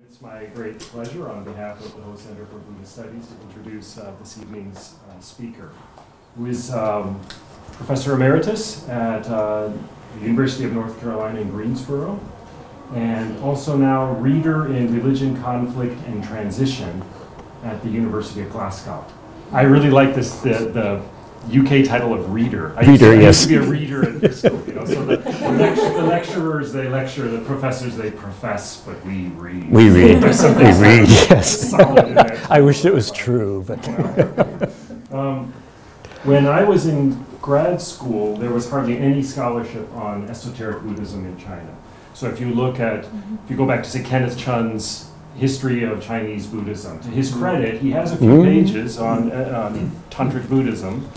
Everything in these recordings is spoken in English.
It's my great pleasure on behalf of the Ho Center for Buddhist Studies to introduce this evening's speaker, who is Professor Emeritus at the University of North Carolina in Greensboro, and also now Reader in Religion, Conflict, and Transition at the University of Glasgow. I really like this, the UK title of Reader. I used to be a reader at school, so the lecturers, they lecture, the professors, they profess, but we read. We read, we read, yes. Solid in there. I wish it was true, but. When I was in grad school, there was hardly any scholarship on esoteric Buddhism in China. So if you look at, if you go back to, say, Kenneth Chun's History of Chinese Buddhism, to his credit, he has a few pages on Tantric Buddhism,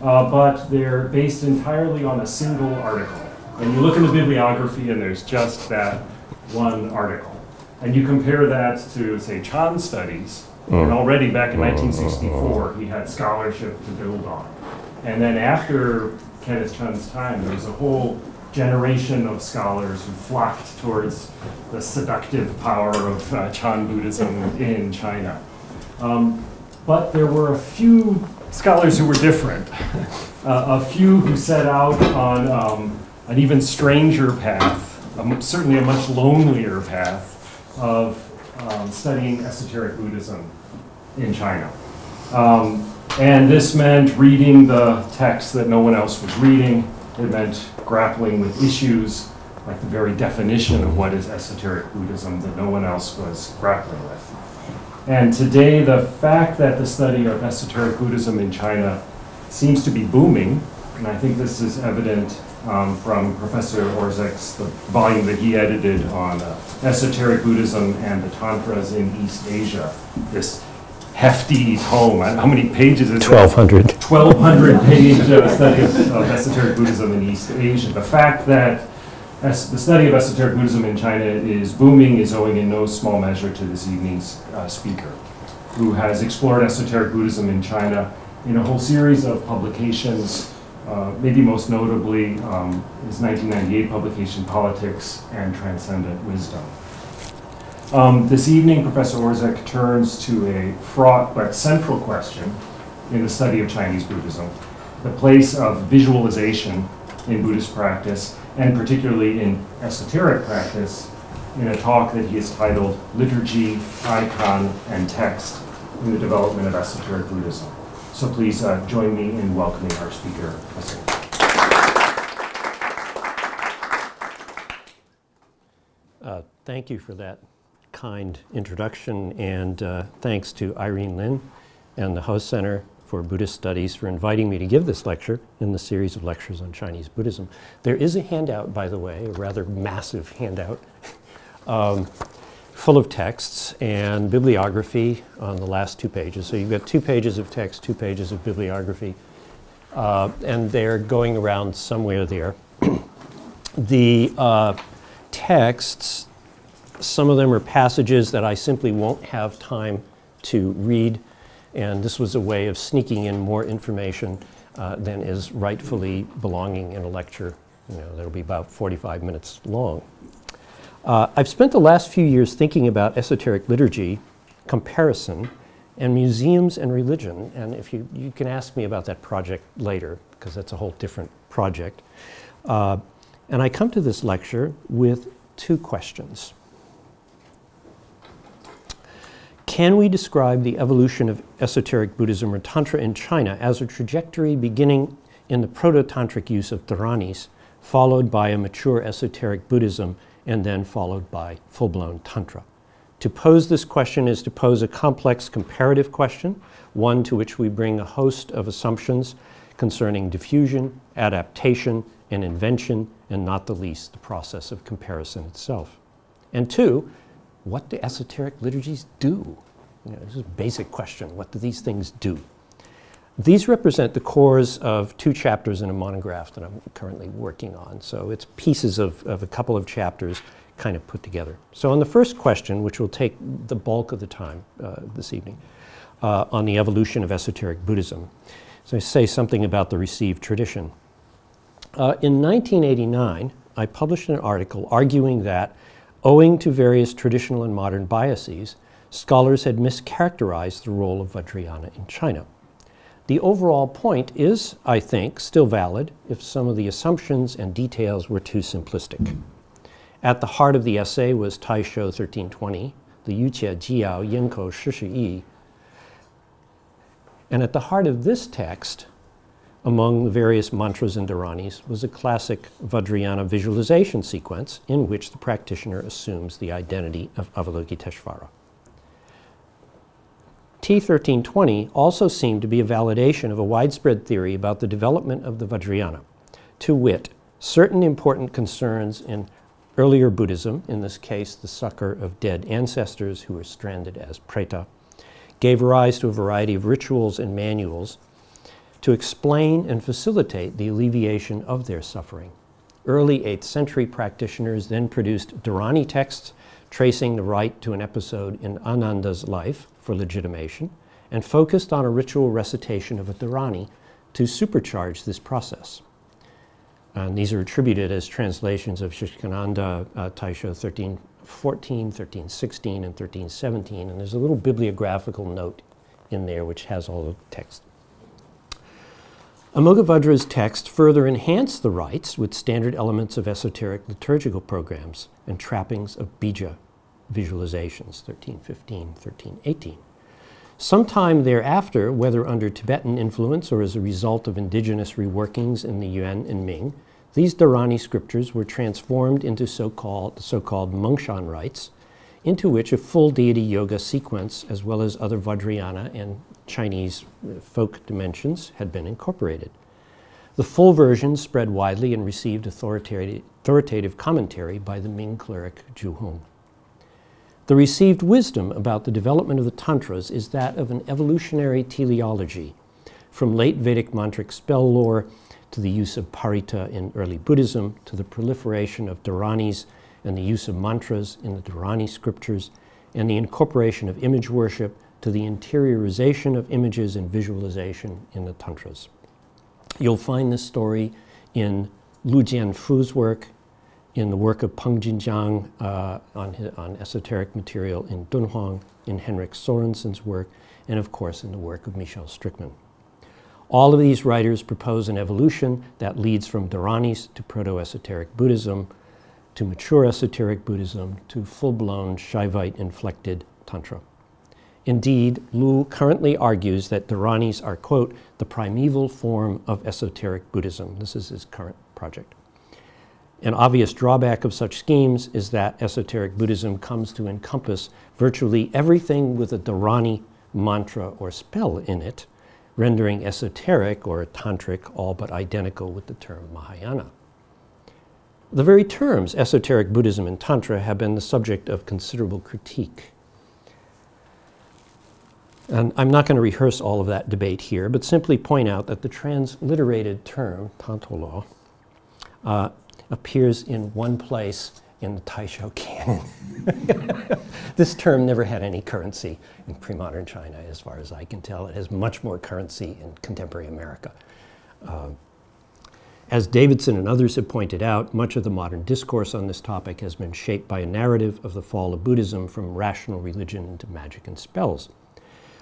but they're based entirely on a single article. And you look in the bibliography and there's just that one article. And you compare that to, say, Chan studies, and already back in 1964, he had scholarship to build on. And then after Kenneth Chun's time, there was a whole generation of scholars who flocked towards the seductive power of Chan Buddhism in China. But there were a few scholars who were different. A few who set out on an even stranger path, certainly a much lonelier path of studying esoteric Buddhism in China. And this meant reading the texts that no one else was reading. It meant grappling with issues like the very definition of what is esoteric Buddhism that no one else was grappling with. And today, the fact that the study of esoteric Buddhism in China seems to be booming, and I think this is evident from Professor Orszag's, the volume that he edited on esoteric Buddhism and the Tantras in East Asia, this hefty tome. How many pages is 1,200. 1,200 page study of esoteric Buddhism in East Asia. The fact that the study of esoteric Buddhism in China is booming is owing in no small measure to this evening's speaker, who has explored esoteric Buddhism in China in a whole series of publications, maybe most notably his 1998 publication, Politics and Transcendent Wisdom. This evening, Professor Orszag turns to a fraught but central question in the study of Chinese Buddhism, the place of visualization in Buddhist practice, and particularly in esoteric practice, in a talk that he has titled Liturgy, Icon, and Text in the Development of Esoteric Buddhism. So please join me in welcoming our speaker, Professor. Thank you for that kind introduction, and thanks to Irene Lin and the Ho Center for Buddhist Studies for inviting me to give this lecture in the series of lectures on Chinese Buddhism. There is a handout, by the way, a rather massive handout, full of texts and bibliography on the last 2 pages. So you've got 2 pages of text, 2 pages of bibliography, and they're going around somewhere there. The texts, some of them are passages that I simply won't have time to read, and this was a way of sneaking in more information than is rightfully belonging in a lecture, that'll be about 45 minutes long. I've spent the last few years thinking about esoteric liturgy, comparison, and museums and religion, and if you can ask me about that project later, because that's a whole different project. And I come to this lecture with 2 questions. Can we describe the evolution of esoteric Buddhism or Tantra in China as a trajectory beginning in the proto-tantric use of Dharanis, followed by a mature esoteric Buddhism, and then followed by full-blown Tantra? To pose this question is to pose a complex comparative question, one to which we bring a host of assumptions concerning diffusion, adaptation, and invention, and not the least, the process of comparison itself. And 2, what do esoteric liturgies do? This is a basic question. What do these things do? These represent the cores of 2 chapters in a monograph that I'm currently working on. So it's pieces of a couple of chapters kind of put together. So on the first question, which will take the bulk of the time this evening, on the evolution of esoteric Buddhism, so I say something about the received tradition. In 1989, I published an article arguing that Owing to various traditional and modern biases, scholars had mischaracterized the role of Vajrayana in China. The overall point is, I think, still valid if some of the assumptions and details were too simplistic. At the heart of the essay was Taisho 1320, the Yujie Jiao Yankou Shishi Yi. And at the heart of this text, among the various mantras and dharanis, was a classic Vajrayana visualization sequence in which the practitioner assumes the identity of Avalokiteshvara. T1320 also seemed to be a validation of a widespread theory about the development of the Vajrayana, to wit, certain important concerns in earlier Buddhism, in this case the succor of dead ancestors who were stranded as preta, gave rise to a variety of rituals and manuals to explain and facilitate the alleviation of their suffering. Early 8th century practitioners then produced Dharani texts tracing the right to an episode in Ananda's life for legitimation, and focused on a ritual recitation of a Dharani to supercharge this process. And these are attributed as translations of Shishkananda, Taisho 1314, 1316, and 1317, and there's a little bibliographical note in there which has all the text. Amoghavajra's text further enhanced the rites with standard elements of esoteric liturgical programs and trappings of bija visualizations, 1315, 1318. Sometime thereafter, whether under Tibetan influence or as a result of indigenous reworkings in the Yuan and Ming, these Dharani scriptures were transformed into the so-called Mongshan rites, into which a full deity yoga sequence, as well as other Vajrayana and Chinese folk dimensions, had been incorporated. The full version spread widely and received authoritative commentary by the Ming cleric Zhu Hong. The received wisdom about the development of the Tantras is that of an evolutionary teleology, from late Vedic mantric spell lore to the use of parita in early Buddhism, to the proliferation of Dharanis and the use of mantras in the Dharani scriptures, and the incorporation of image worship, to the interiorization of images and visualization in the Tantras. You'll find this story in Lu Jianfu's work, in the work of Peng Jinjiang on esoteric material in Dunhuang, in Henrik Sorensen's work, and of course in the work of Michel Strickman. All of these writers propose an evolution that leads from Dharanis to proto-esoteric Buddhism, to mature esoteric Buddhism, to full-blown Shaivite-inflected Tantra. Indeed, Lu currently argues that Dharanis are, quote, the primeval form of esoteric Buddhism. This is his current project. An obvious drawback of such schemes is that esoteric Buddhism comes to encompass virtually everything with a Dharani mantra or spell in it, rendering esoteric or tantric all but identical with the term Mahayana. The very terms esoteric Buddhism and Tantra have been the subject of considerable critique. And I'm not going to rehearse all of that debate here, but simply point out that the transliterated term, Tantolo, appears in one place in the Taisho canon. This term never had any currency in pre-modern China, as far as I can tell. It has much more currency in contemporary America. As Davidson and others have pointed out, much of the modern discourse on this topic has been shaped by a narrative of the fall of Buddhism from rational religion into magic and spells.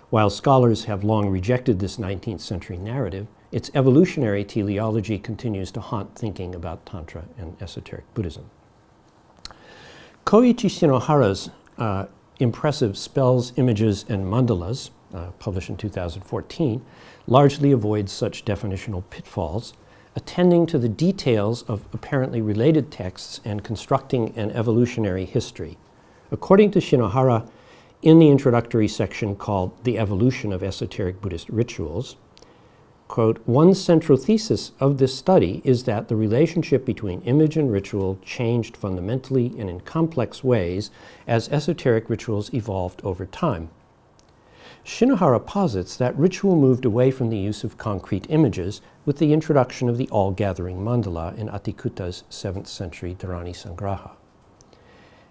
While scholars have long rejected this 19th century narrative, its evolutionary teleology continues to haunt thinking about Tantra and esoteric Buddhism. Koichi Shinohara's impressive Spells, Images, and Mandalas, published in 2014, largely avoids such definitional pitfalls, attending to the details of apparently related texts and constructing an evolutionary history. According to Shinohara, in the introductory section called The Evolution of Esoteric Buddhist Rituals, quote, one central thesis of this study is that the relationship between image and ritual changed fundamentally and in complex ways as esoteric rituals evolved over time. Shinohara posits that ritual moved away from the use of concrete images with the introduction of the all-gathering mandala in Atikuta's 7th century Dharani Sangraha,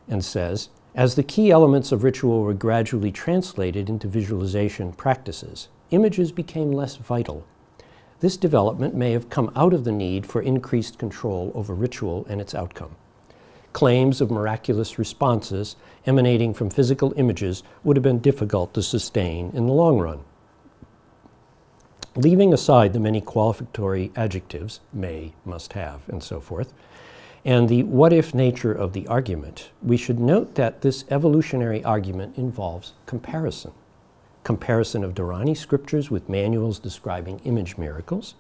and says, as the key elements of ritual were gradually translated into visualization practices, images became less vital. This development may have come out of the need for increased control over ritual and its outcome. claims of miraculous responses emanating from physical images would have been difficult to sustain in the long run. Leaving aside the many qualificatory adjectives, may, must have, and so forth, and the what-if nature of the argument, we should note that this evolutionary argument involves comparison. Comparison of Dharani scriptures with manuals describing image miracles,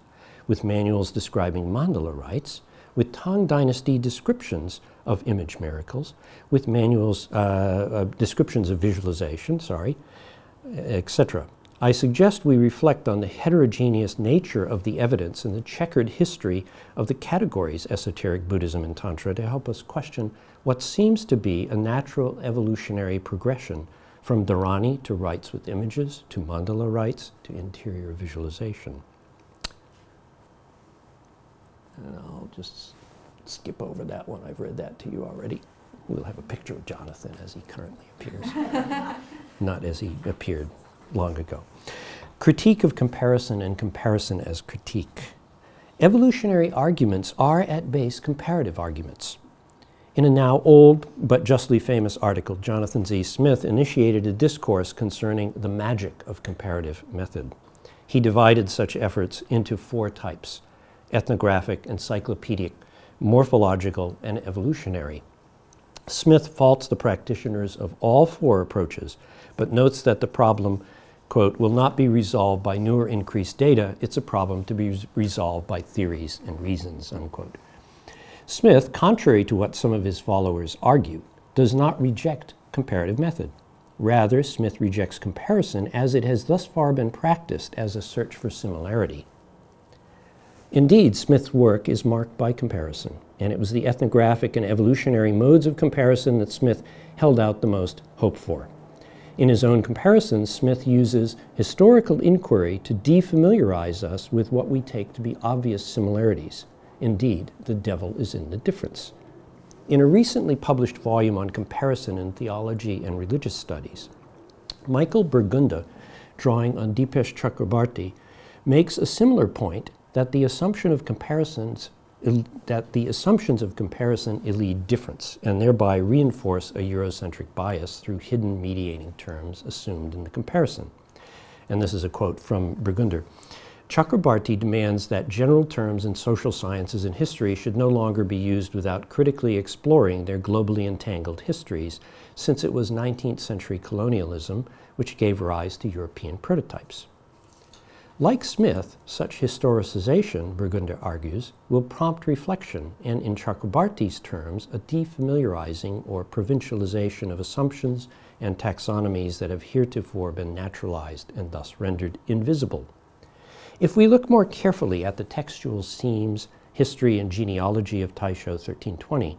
with manuals describing mandala rites, with Tang Dynasty descriptions of image miracles, with manuals, descriptions of visualization, etc. I suggest we reflect on the heterogeneous nature of the evidence and the checkered history of the categories esoteric Buddhism and Tantra to help us question what seems to be a natural evolutionary progression from Dharani to rites with images, to mandala rites, to interior visualization. And I'll just skip over that one. I've read that to you already. We'll have a picture of Jonathan as he currently appears, not as he appeared long ago. Critique of comparison and comparison as critique. Evolutionary arguments are at base comparative arguments. In a now old but justly famous article, Jonathan Z. Smith initiated a discourse concerning the magic of comparative method. He divided such efforts into 4 types: ethnographic, encyclopedic, morphological, and evolutionary. Smith faults the practitioners of all 4 approaches, but notes that the problem, quote, will not be resolved by new or increased data. It's a problem to be resolved by theories and reasons, unquote. Smith, contrary to what some of his followers argue, does not reject comparative method. Rather, Smith rejects comparison as it has thus far been practiced as a search for similarity. Indeed, Smith's work is marked by comparison, and it was the ethnographic and evolutionary modes of comparison that Smith held out the most hope for. In his own comparisons, Smith uses historical inquiry to defamiliarize us with what we take to be obvious similarities. Indeed, the devil is in the difference. In a recently published volume on comparison in theology and religious studies, Michael Burgunda, drawing on Dipesh Chakrabarty, makes a similar point that the assumptions of comparison elide difference and thereby reinforce a Eurocentric bias through hidden mediating terms assumed in the comparison. And this is a quote from Burgunder. Chakrabarty demands that general terms in social sciences and history should no longer be used without critically exploring their globally entangled histories, since it was 19th century colonialism which gave rise to European prototypes. Like Smith, such historicization, Burgunder argues, will prompt reflection and, in Chakrabarty's terms, a defamiliarizing or provincialization of assumptions and taxonomies that have heretofore been naturalized and thus rendered invisible. If we look more carefully at the textual themes, history, and genealogy of Taisho 1320,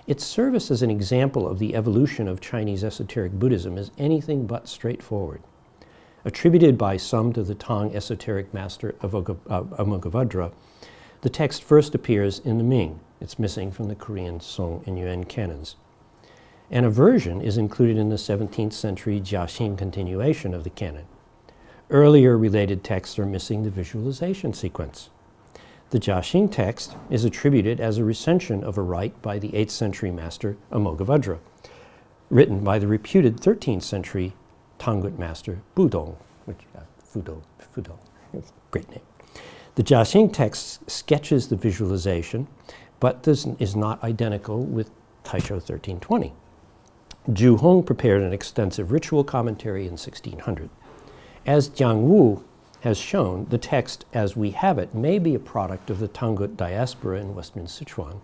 its service as an example of the evolution of Chinese esoteric Buddhism is anything but straightforward. Attributed by some to the Tang esoteric master Amoghavajra, the text first appears in the Ming. It's missing from the Korean Song and Yuan canons. And a version is included in the 17th century Jiaxing continuation of the canon. Earlier related texts are missing the visualization sequence. The Jiaxing text is attributed as a recension of a rite by the 8th century master Amoghavajra, written by the reputed 13th century Tangut master Budong, which Fudo, great name. The Jiaxing text sketches the visualization, but this is not identical with Taisho 1320. Zhu Hong prepared an extensive ritual commentary in 1600. As Jiang Wu has shown, the text as we have it may be a product of the Tangut diaspora in western Sichuan,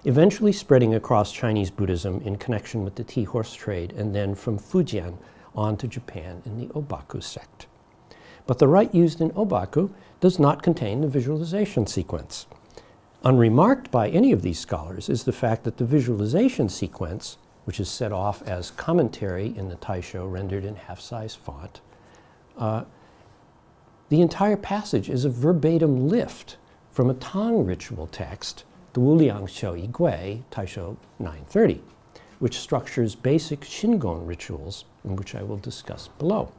eventually spreading across Chinese Buddhism in connection with the tea horse trade, and then from Fujian on to Japan in the Obaku sect. But the rite used in Obaku does not contain the visualization sequence. Unremarked by any of these scholars is the fact that the visualization sequence, which is set off as commentary in the Taisho rendered in half-size font, the entire passage is a verbatim lift from a Tang ritual text, the Wuliang Xiao Yi Gui, Taisho 930, which structures basic Shingon rituals, in which I will discuss below.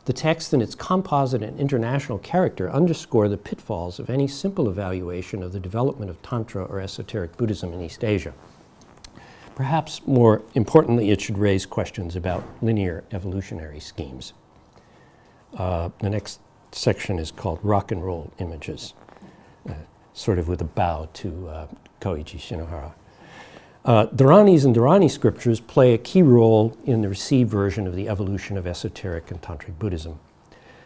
The text and its composite and international character underscore the pitfalls of any simple evaluation of the development of Tantra or esoteric Buddhism in East Asia. Perhaps more importantly, it should raise questions about linear evolutionary schemes. The next section is called Rock and Roll Images, sort of with a bow to Koichi Shinohara. Dharani's and Dharani scriptures play a key role in the received version of the evolution of esoteric and tantric Buddhism.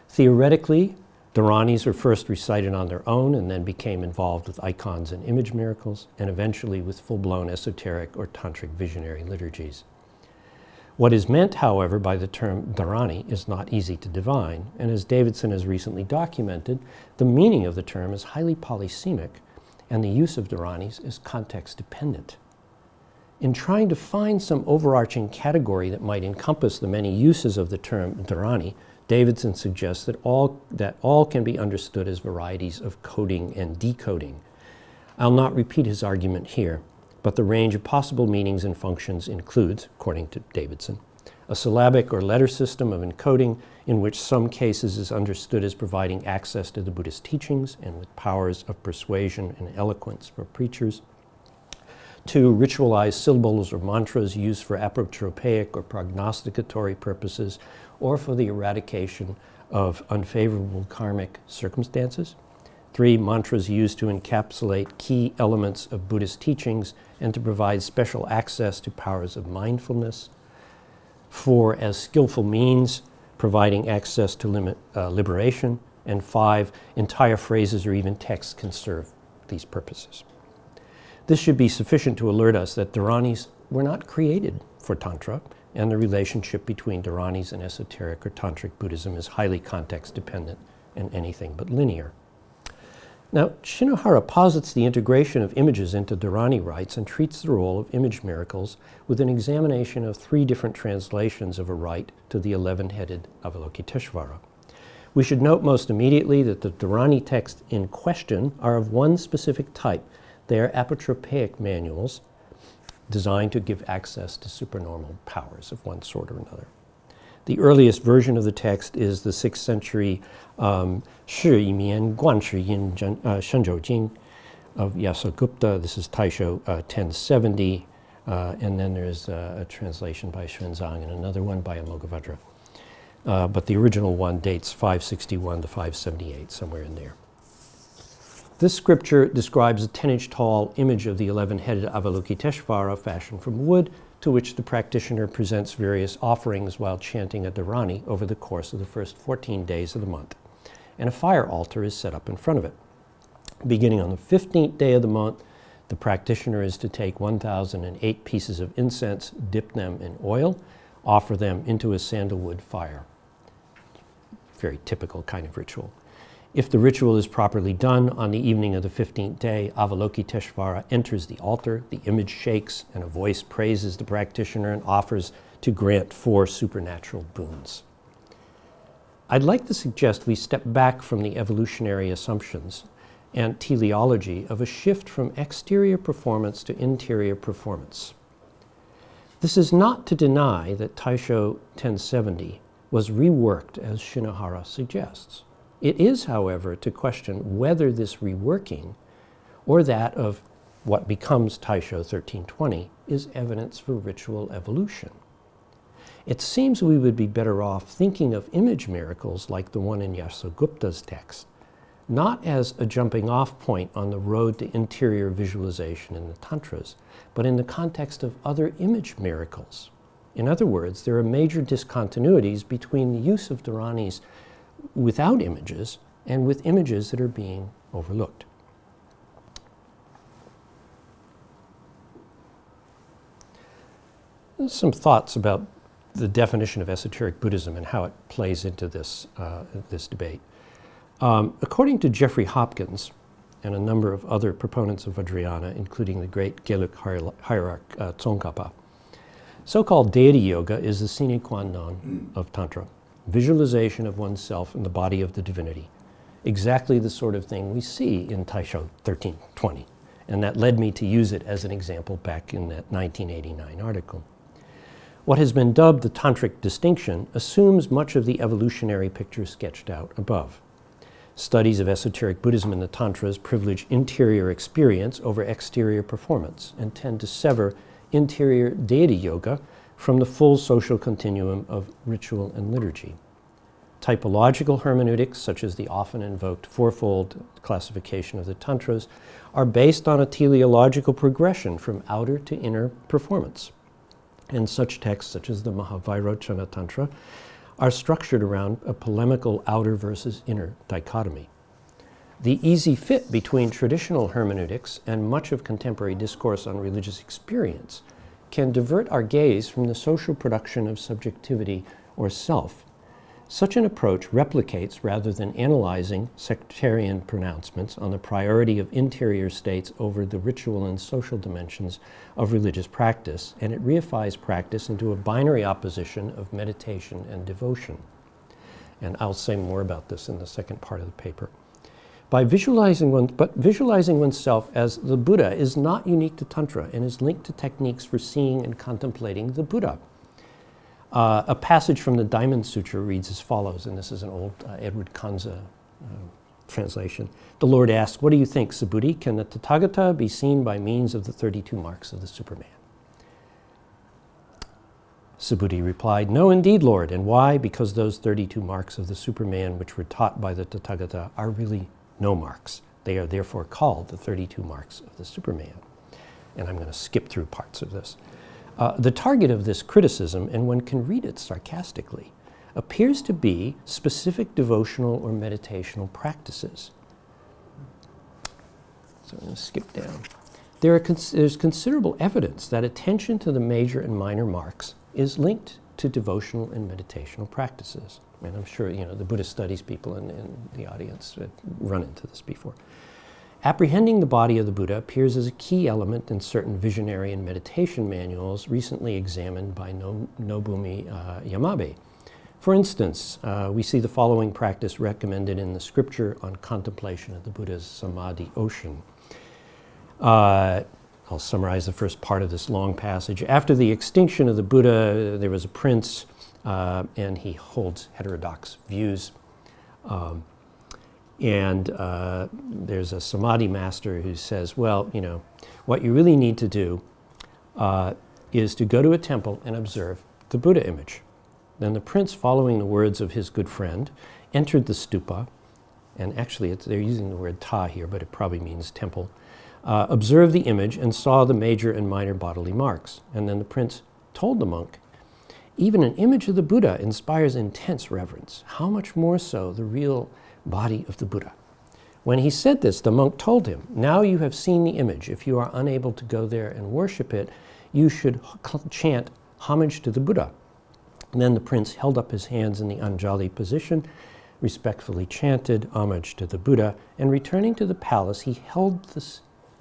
Theoretically, Dharani's were first recited on their own and then became involved with icons and image miracles, and eventually with full-blown esoteric or tantric visionary liturgies. What is meant, however, by the term Dharani is not easy to divine, and as Davidson has recently documented, the meaning of the term is highly polysemic, and the use of Dharani's is context-dependent. In trying to find some overarching category that might encompass the many uses of the term Dharani, Davidson suggests that all can be understood as varieties of coding and decoding. I'll not repeat his argument here, but the range of possible meanings and functions includes, according to Davidson, a syllabic or letter system of encoding in which some cases is understood as providing access to the Buddhist teachings and with powers of persuasion and eloquence for preachers. 2, ritualized syllables or mantras used for apotropaic or prognosticatory purposes or for the eradication of unfavorable karmic circumstances. 3, mantras used to encapsulate key elements of Buddhist teachings and to provide special access to powers of mindfulness. 4, as skillful means providing access to liberation. And 5, entire phrases or even texts can serve these purposes. This should be sufficient to alert us that Dharani's were not created for Tantra, and the relationship between Dharani's and esoteric or tantric Buddhism is highly context-dependent and anything but linear. Now, Shinohara posits the integration of images into Dharani rites and treats the role of image miracles with an examination of 3 different translations of a rite to the 11-headed Avalokiteshvara. We should note most immediately that the Dharani texts in question are of one specific type. They are apotropaic manuals designed to give access to supernormal powers of one sort or another. The earliest version of the text is the 6th century Shi Yimian Guanshi Yin Shenzhou Jing of Yasogupta. This is Taisho 1070, and then there's a translation by Xuanzang and another one by Amoghavajra. But the original one dates 561 to 578, somewhere in there. This scripture describes a 10-inch tall image of the 11-headed Avalokiteshvara fashioned from wood, to which the practitioner presents various offerings while chanting a Dharani over the course of the first 14 days of the month. And a fire altar is set up in front of it. Beginning on the 15th day of the month, the practitioner is to take 1,008 pieces of incense, dip them in oil, offer them into a sandalwood fire. Very typical kind of ritual. If the ritual is properly done, on the evening of the 15th day, Avalokiteshvara enters the altar, the image shakes, and a voice praises the practitioner and offers to grant 4 supernatural boons. I'd like to suggest we step back from the evolutionary assumptions and teleology of a shift from exterior performance to interior performance. This is not to deny that Taisho 1070 was reworked as Shinohara suggests. It is, however, to question whether this reworking, or that of what becomes Taisho 1320, is evidence for ritual evolution. It seems we would be better off thinking of image miracles like the one in Yasogupta's text, not as a jumping off point on the road to interior visualization in the Tantras, but in the context of other image miracles. In other words, there are major discontinuities between the use of Dharani's without images and with images that are being overlooked. Some thoughts about the definition of esoteric Buddhism and how it plays into this, this debate. According to Jeffrey Hopkins and a number of other proponents of Vajrayana, including the great Gelug hierarch Tsongkhapa, so-called deity yoga is the sine qua non of Tantra. Visualization of oneself in the body of the divinity. Exactly the sort of thing we see in Taisho 1320. And that led me to use it as an example back in that 1989 article. What has been dubbed the tantric distinction assumes much of the evolutionary picture sketched out above. Studies of esoteric Buddhism in the Tantras privilege interior experience over exterior performance and tend to sever interior deity yoga from the full social continuum of ritual and liturgy. Typological hermeneutics, such as the often invoked fourfold classification of the Tantras, are based on a teleological progression from outer to inner performance. And such texts, such as the Mahavairochana Tantra, are structured around a polemical outer versus inner dichotomy. The easy fit between traditional hermeneutics and much of contemporary discourse on religious experience can divert our gaze from the social production of subjectivity or self. Such an approach replicates rather than analyzing sectarian pronouncements on the priority of interior states over the ritual and social dimensions of religious practice, and it reifies practice into a binary opposition of meditation and devotion. And I'll say more about this in the second part of the paper. Visualizing oneself as the Buddha is not unique to Tantra and is linked to techniques for seeing and contemplating the Buddha. A passage from the Diamond Sutra reads as follows, and this is an old Edward Kanza translation. The Lord asked, "What do you think, Subhuti? Can the Tathagata be seen by means of the 32 marks of the Superman?" Subhuti replied, "No, indeed, Lord. And why? Because those 32 marks of the Superman which were taught by the Tathagata are really no marks. They are therefore called the 32 marks of the Superman." And I'm going to skip through parts of this. The target of this criticism, and one can read it sarcastically, appears to be specific devotional or meditational practices. So I'm going to skip down. There's considerable evidence that attention to the major and minor marks is linked to devotional and meditational practices. And I'm sure, the Buddhist studies people in the audience have run into this before. Apprehending the body of the Buddha appears as a key element in certain visionary and meditation manuals recently examined by Nobumi Yamabe. For instance, we see the following practice recommended in the scripture on contemplation of the Buddha's Samadhi ocean. I'll summarize the first part of this long passage. After the extinction of the Buddha, there was a prince, and he holds heterodox views. There's a Samadhi master who says, well, what you really need to do is to go to a temple and observe the Buddha image. Then the prince, following the words of his good friend, entered the stupa, and actually they're using the word ta here, but it probably means temple, observed the image and saw the major and minor bodily marks. And then the prince told the monk, even an image of the Buddha inspires intense reverence. How much more so the real body of the Buddha? When he said this, the monk told him, now you have seen the image. If you are unable to go there and worship it, you should chant homage to the Buddha. And then the prince held up his hands in the Anjali position, respectfully chanted homage to the Buddha, and returning to the palace, he held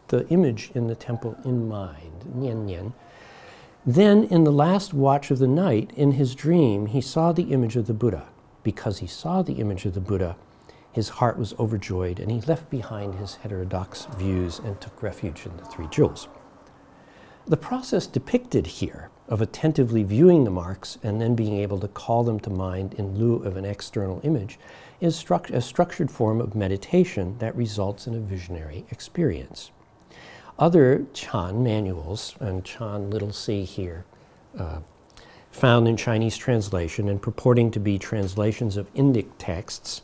the image in the temple in mind. Nyen nyen. Then, in the last watch of the night, in his dream, he saw the image of the Buddha. Because he saw the image of the Buddha, his heart was overjoyed, and he left behind his heterodox views and took refuge in the Three Jewels. The process depicted here of attentively viewing the marks and then being able to call them to mind in lieu of an external image is a structured form of meditation that results in a visionary experience. Other Chan manuals, and Chan little c here, found in Chinese translation and purporting to be translations of Indic texts,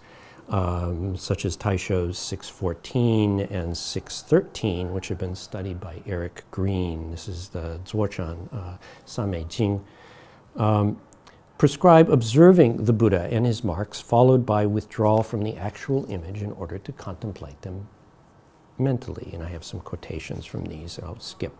such as Taisho's 614 and 613, which have been studied by Eric Green. This is the Zuochan Samei Jing. Prescribe observing the Buddha and his marks, followed by withdrawal from the actual image in order to contemplate them mentally. And I have some quotations from these, I'll skip.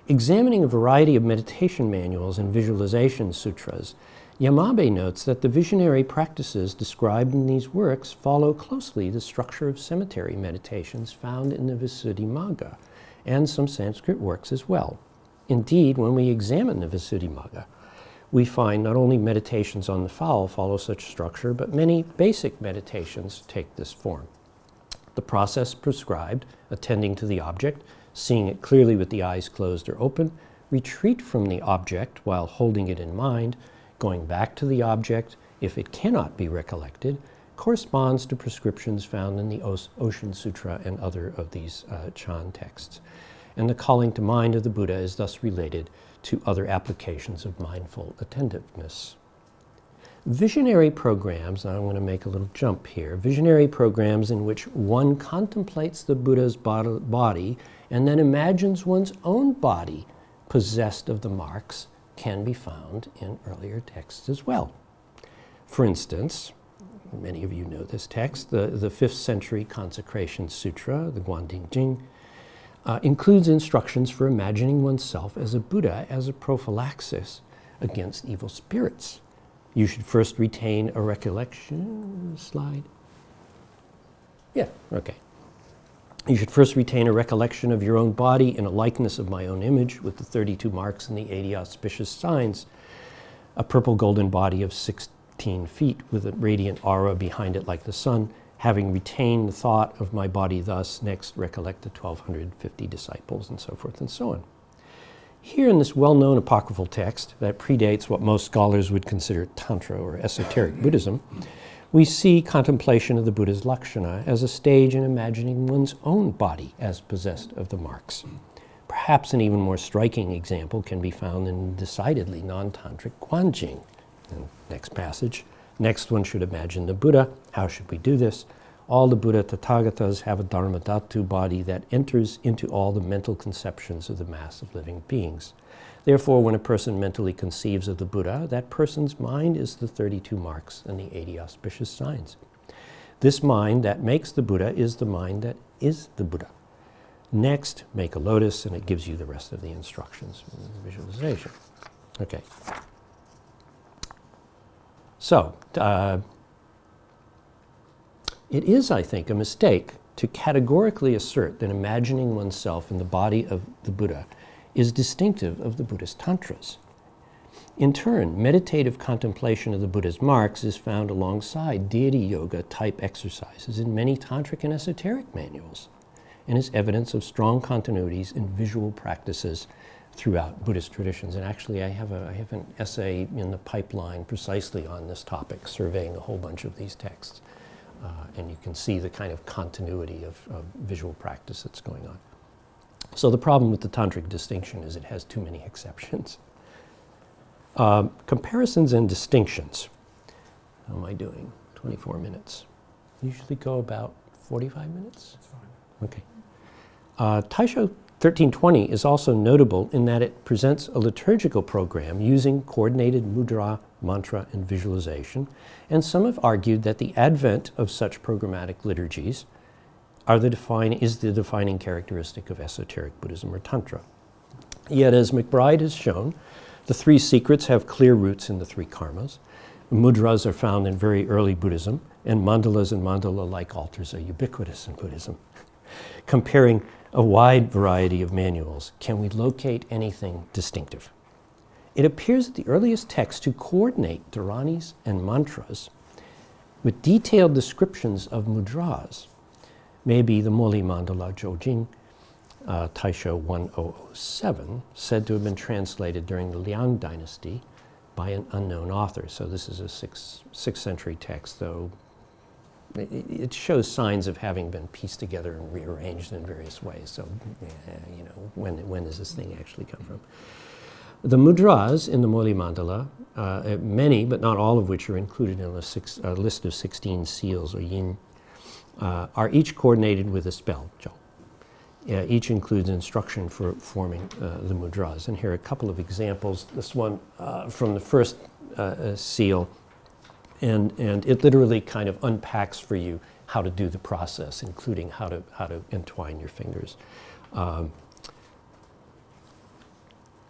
Examining a variety of meditation manuals and visualization sutras, Yamabe notes that the visionary practices described in these works follow closely the structure of cemetery meditations found in the Visuddhimagga and some Sanskrit works as well. Indeed, when we examine the Visuddhimagga, we find not only meditations on the fowl follow such structure, but many basic meditations take this form. The process prescribed, attending to the object, seeing it clearly with the eyes closed or open, retreat from the object while holding it in mind, going back to the object if it cannot be recollected, corresponds to prescriptions found in the Ocean Sutra and other of these Chan texts. and the calling to mind of the Buddha is thus related to other applications of mindful attentiveness. Visionary programs, and I'm going to make a little jump here, visionary programs in which one contemplates the Buddha's body and then imagines one's own body possessed of the marks can be found in earlier texts as well. For instance, many of you know this text, the 5th century Consecration Sutra, the Guanding Jing, includes instructions for imagining oneself as a Buddha as a prophylaxis against evil spirits. You should first retain a recollection, slide. Yeah, okay. You should first retain a recollection of your own body in a likeness of my own image with the 32 marks and the 80 auspicious signs, a purple golden body of 16 feet with a radiant aura behind it like the sun. Having retained the thought of my body thus, next recollect the 1250 disciples, and so forth and so on. Here in this well-known apocryphal text that predates what most scholars would consider Tantra or esoteric Buddhism, we see contemplation of the Buddha's Lakshana as a stage in imagining one's own body as possessed of the marks. Perhaps an even more striking example can be found in decidedly non-tantric Guanjing. Next passage. Next one should imagine the Buddha. How should we do this? All the Buddha Tathagatas have a Dharmadhatu body that enters into all the mental conceptions of the mass of living beings. Therefore, when a person mentally conceives of the Buddha, that person's mind is the 32 marks and the 80 auspicious signs. This mind that makes the Buddha is the mind that is the Buddha. Next, make a lotus, and it gives you the rest of the instructions for the visualization. Okay. So, it is, I think, a mistake to categorically assert that imagining oneself in the body of the Buddha is distinctive of the Buddhist Tantras. In turn, meditative contemplation of the Buddha's marks is found alongside deity yoga type exercises in many tantric and esoteric manuals, and is evidence of strong continuities in visual practices throughout Buddhist traditions. And actually, I have an essay in the pipeline precisely on this topic, surveying a whole bunch of these texts. And you can see the kind of continuity of visual practice that's going on. So the problem with the tantric distinction is it has too many exceptions. Comparisons and distinctions. How am I doing? 24 minutes. Usually go about 45 minutes? That's fine. Okay. Taisho 1320 is also notable in that it presents a liturgical program using coordinated mudra, mantra, and visualization, and some have argued that the advent of such programmatic liturgies is the defining characteristic of esoteric Buddhism or Tantra. Yet, as McBride has shown, the 3 secrets have clear roots in the 3 karmas. Mudras are found in very early Buddhism, and mandalas and mandala-like altars are ubiquitous in Buddhism. Comparing a wide variety of manuals, can we locate anything distinctive? It appears that the earliest texts to coordinate dharanis and mantras with detailed descriptions of mudras may be the Moli Mandala Jojing, Taisho 1007, said to have been translated during the Liang dynasty by an unknown author. So this is a 6th century text, though it shows signs of having been pieced together and rearranged in various ways. So, you know, when does this thing actually come from? The mudras in the Moli Mandala, many but not all of which are included in a list of 16 seals or yin, are each coordinated with a spell. Each includes instruction for forming the mudras. And here are a couple of examples. This one from the first seal, and it literally kind of unpacks for you how to do the process, including how to entwine your fingers.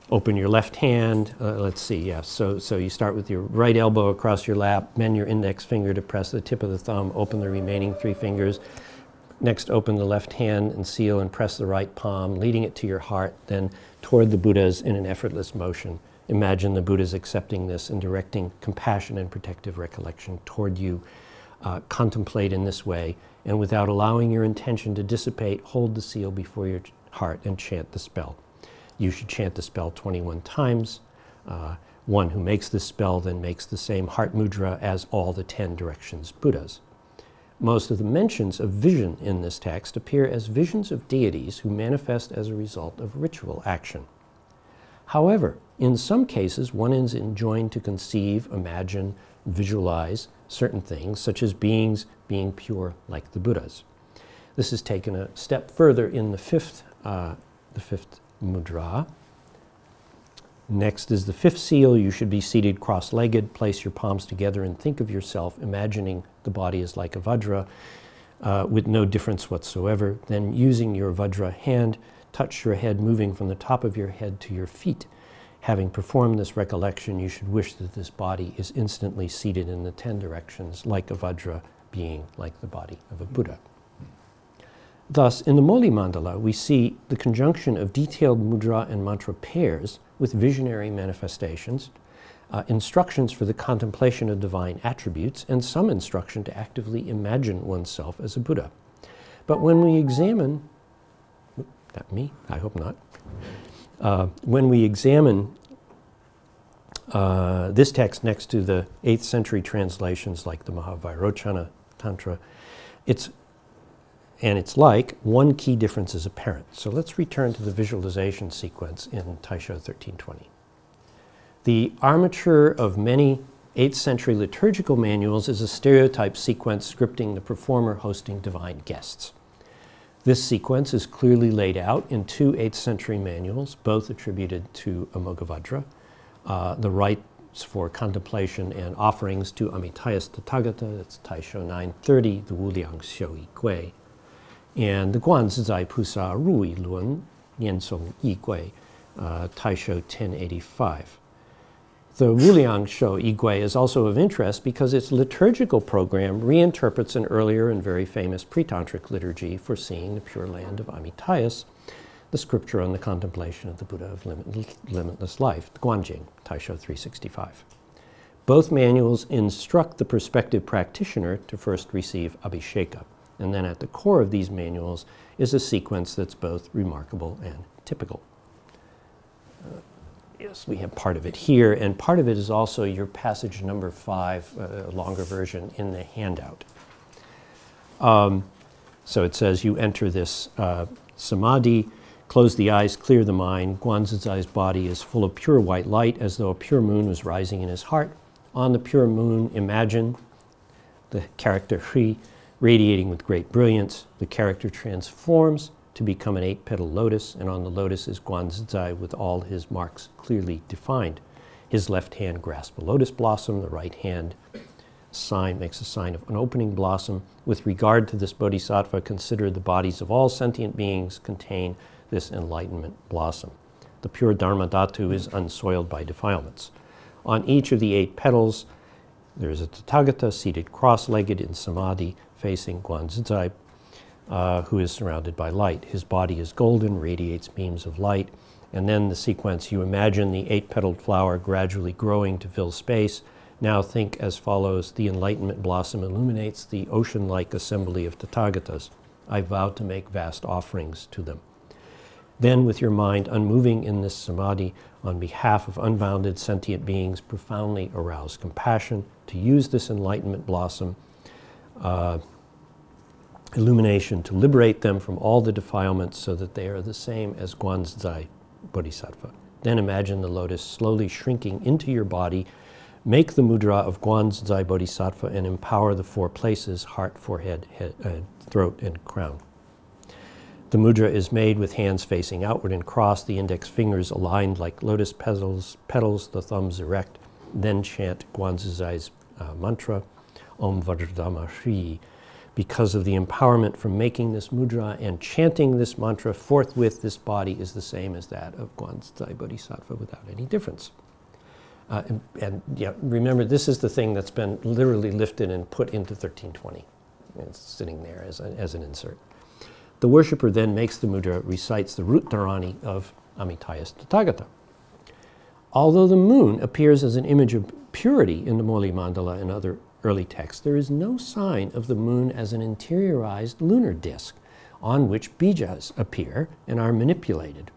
Open your left hand. Let's see, yeah. So you start with your right elbow across your lap, bend your index finger to press the tip of the thumb, open the remaining 3 fingers. Next, open the left hand and seal and press the right palm, leading it to your heart, then toward the Buddhas in an effortless motion. Imagine the Buddhas accepting this and directing compassion and protective recollection toward you. Contemplate in this way, and without allowing your intention to dissipate, hold the seal before your heart and chant the spell. You should chant the spell 21 times. One who makes this spell then makes the same heart mudra as all the 10 directions Buddhas. Most of the mentions of vision in this text appear as visions of deities who manifest as a result of ritual action. However, in some cases, one is enjoined to conceive, imagine, visualize certain things, such as beings being pure like the Buddhas. This is taken a step further in the fifth mudra. Next is the fifth seal. You should be seated cross-legged. Place your palms together and think of yourself imagining the body is like a vajra with no difference whatsoever. Then using your vajra hand, touch your head, moving from the top of your head to your feet. Having performed this recollection, you should wish that this body is instantly seated in the 10 directions like a vajra, being like the body of a Buddha. Thus, in the Moli Mandala, we see the conjunction of detailed mudra and mantra pairs with visionary manifestations, instructions for the contemplation of divine attributes, and some instruction to actively imagine oneself as a Buddha. But when we examine, not me, I hope not, when we examine this text next to the 8th century translations like the Mahavairochana Tantra, one key difference is apparent. So let's return to the visualization sequence in Taisho 1320. The armature of many 8th century liturgical manuals is a stereotype sequence scripting the performer hosting divine guests. This sequence is clearly laid out in 2 8th century manuals, both attributed to Amoghavajra. The rites for contemplation and offerings to Amitayas Tathagata, that's Taisho 930, the Wuliang Xiu Yi Gui, and the Guanzizai Pusa Rui Lun Niansong Yi Gui, Taisho 1085. The Wuliang Xiu Yi Gui is also of interest because its liturgical program reinterprets an earlier and very famous pre-tantric liturgy for seeing the Pure Land of Amitayas, the scripture on the contemplation of the Buddha of limitless life, the Guanjing, Taisho 365. Both manuals instruct the prospective practitioner to first receive Abhisheka. And then at the core of these manuals is a sequence that's both remarkable and typical. Yes, we have part of it here, and part of it is also your passage number 5, a longer version in the handout. So it says you enter this samadhi, close the eyes, clear the mind. Guanzizai's body is full of pure white light, as though a pure moon was rising in his heart. On the pure moon, imagine the character Hri radiating with great brilliance. The character transforms to become an 8-petal lotus, and on the lotus is Guanzizai with all his marks clearly defined. His left hand grasps a lotus blossom, the right hand makes a sign of an opening blossom. With regard to this bodhisattva, consider the bodies of all sentient beings contain this enlightenment blossom. The pure Dharma Dhatu is unsoiled by defilements. On each of the 8 petals, there is a Tathagata seated cross-legged in samadhi, facing Guanzizai, who is surrounded by light. His body is golden, radiates beams of light. And then the sequence, you imagine the 8-petaled flower gradually growing to fill space. Now think as follows: the enlightenment blossom illuminates the ocean-like assembly of Tathagatas. I vow to make vast offerings to them. Then, with your mind unmoving in this samadhi, on behalf of unbounded sentient beings, profoundly arouse compassion to use this enlightenment blossom illumination to liberate them from all the defilements so that they are the same as Guanzizai Bodhisattva. Then imagine the lotus slowly shrinking into your body. Make the mudra of Guanzizai Bodhisattva and empower the 4 places: heart, forehead, head, throat, and crown. The mudra is made with hands facing outward and crossed, the index fingers aligned like lotus petals, the thumbs erect. Then chant Guanzizai's mantra, Om Vajradhamma Shri. Because of the empowerment from making this mudra and chanting this mantra, forthwith this body is the same as that of Guanzizai Bodhisattva without any difference. Remember, this is the thing that's been literally lifted and put into 1320. It's sitting there as an insert. The worshipper then makes the mudra, recites the root dharani of Amitayas Tathagata. Although the moon appears as an image of purity in the Moli Mandala and other early texts, there is no sign of the moon as an interiorized lunar disk on which bijas appear and are manipulated.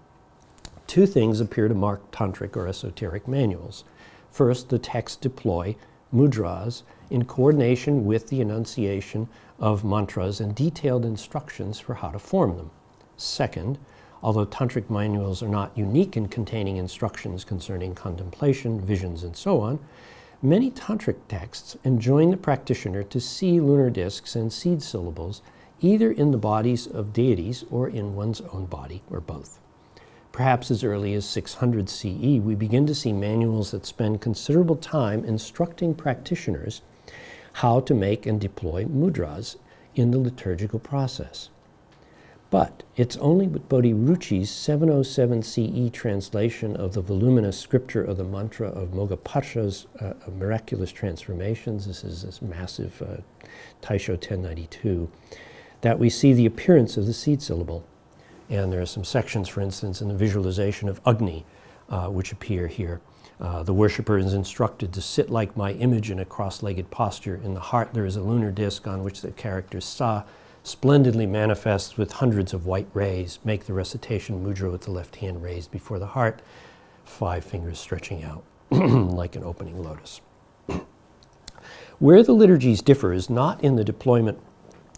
2 things appear to mark tantric or esoteric manuals. First, the texts deploy mudras in coordination with the enunciation of mantras and detailed instructions for how to form them. Second, although tantric manuals are not unique in containing instructions concerning contemplation, visions, and so on, many tantric texts enjoin the practitioner to see lunar discs and seed syllables either in the bodies of deities or in one's own body, or both. Perhaps as early as 600 CE, we begin to see manuals that spend considerable time instructing practitioners how to make and deploy mudras in the liturgical process. But it's only with Bodhi Ruchi's 707 CE translation of the voluminous scripture of the mantra of Mogappadsha's miraculous transformations, this is this massive Taisho 1092, that we see the appearance of the seed syllable. And there are some sections, for instance, in the visualization of Agni, which appear here. The worshipper is instructed to sit like my image in a cross-legged posture. In the heart there is a lunar disc on which the character Sa splendidly manifests with hundreds of white rays. Make the recitation mudra with the left hand raised before the heart, 5 fingers stretching out like an opening lotus. Where the liturgies differ is not in the deployment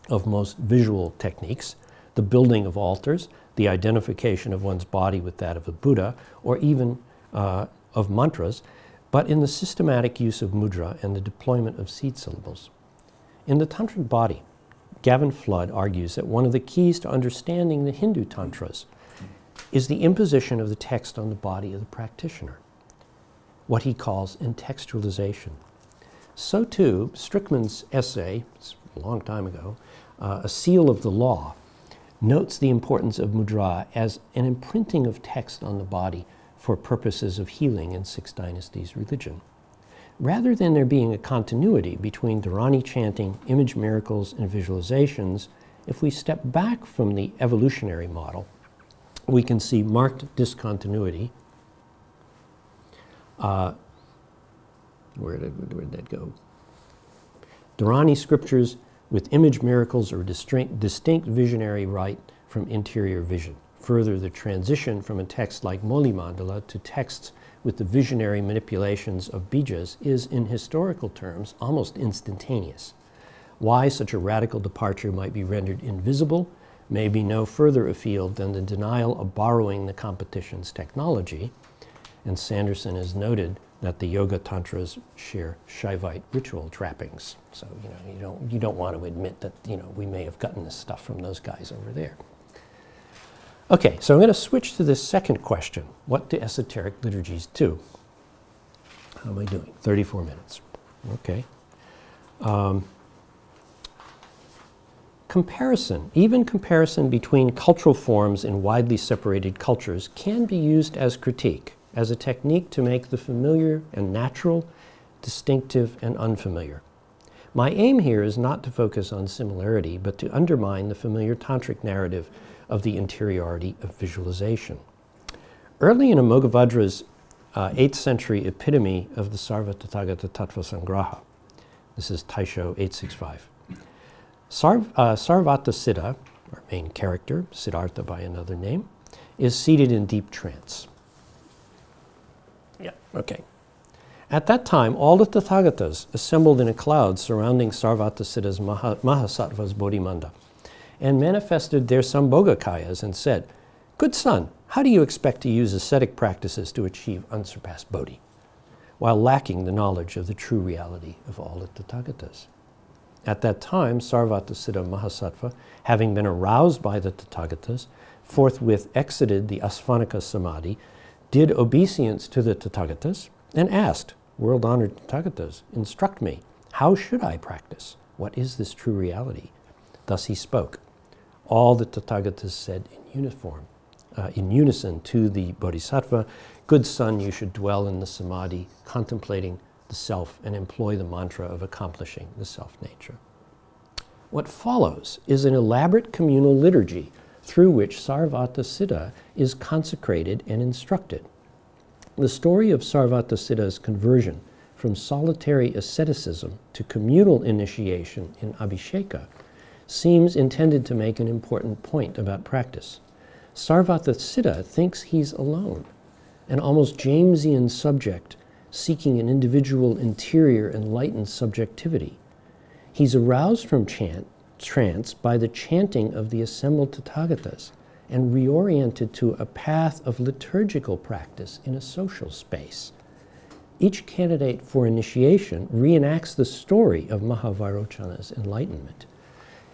of most visual techniques, the building of altars, the identification of one's body with that of a Buddha, or even of mantras, but in the systematic use of mudra and the deployment of seed syllables. In the Tantric body, Gavin Flood argues that one of the keys to understanding the Hindu tantras is the imposition of the text on the body of the practitioner, what he calls intextualization. So too, Strickman's essay, it's a long time ago, A Seal of the Law, notes the importance of mudra as an imprinting of text on the body for purposes of healing in Six Dynasties religion. Rather than there being a continuity between Dharani chanting, image miracles, and visualizations, if we step back from the evolutionary model, we can see marked discontinuity. Where did that go? Dharani scriptures with image miracles or distinct visionary rite from interior vision. Further, the transition from a text like Moli Mandala to texts with the visionary manipulations of bijas is, in historical terms, almost instantaneous. Why such a radical departure might be rendered invisible may be no further afield than the denial of borrowing the competition's technology, and Sanderson has noted that the Yoga Tantras share Shaivite ritual trappings. So, you don't want to admit that, we may have gotten this stuff from those guys over there. Okay, so I'm going to switch to this second question. What do esoteric liturgies do? How am I doing? 34 minutes. Okay. Even comparison between cultural forms in widely separated cultures can be used as critique, as a technique to make the familiar and natural, distinctive and unfamiliar. My aim here is not to focus on similarity, but to undermine the familiar tantric narrative of the interiority of visualization. Early in Amoghavajra's 8th century epitome of the Sarva Tathagata Tattva Sangraha, this is Taisho 865, Sarvata Siddha, our main character, Siddhartha by another name, is seated in deep trance. Yeah, okay. At that time, all the Tathagatas assembled in a cloud surrounding Sarvata Siddha's Mahasattva's Bodhimanda and manifested their Sambhogakayas and said, "Good son, how do you expect to use ascetic practices to achieve unsurpassed Bodhi, while lacking the knowledge of the true reality of all the Tathagatas?" At that time, Sarvata Siddha Mahasattva, having been aroused by the Tathagatas, forthwith exited the Asvanika Samadhi, did obeisance to the Tathagatas, and asked, "World-honored Tathagatas, instruct me. How should I practice? What is this true reality?" Thus he spoke. All the Tathagatas said in unison to the Bodhisattva, "Good son, you should dwell in the Samadhi, contemplating the self, and employ the mantra of accomplishing the self-nature." What follows is an elaborate communal liturgy through which Sarvata Siddha is consecrated and instructed. The story of Sarvata Siddha's conversion from solitary asceticism to communal initiation in Abhisheka seems intended to make an important point about practice. Sarvata Siddha thinks he's alone, an almost Jamesian subject seeking an individual interior enlightened subjectivity. He's aroused from trance by the chanting of the assembled Tathagatas and reoriented to a path of liturgical practice in a social space. Each candidate for initiation reenacts the story of Mahavairochana's enlightenment.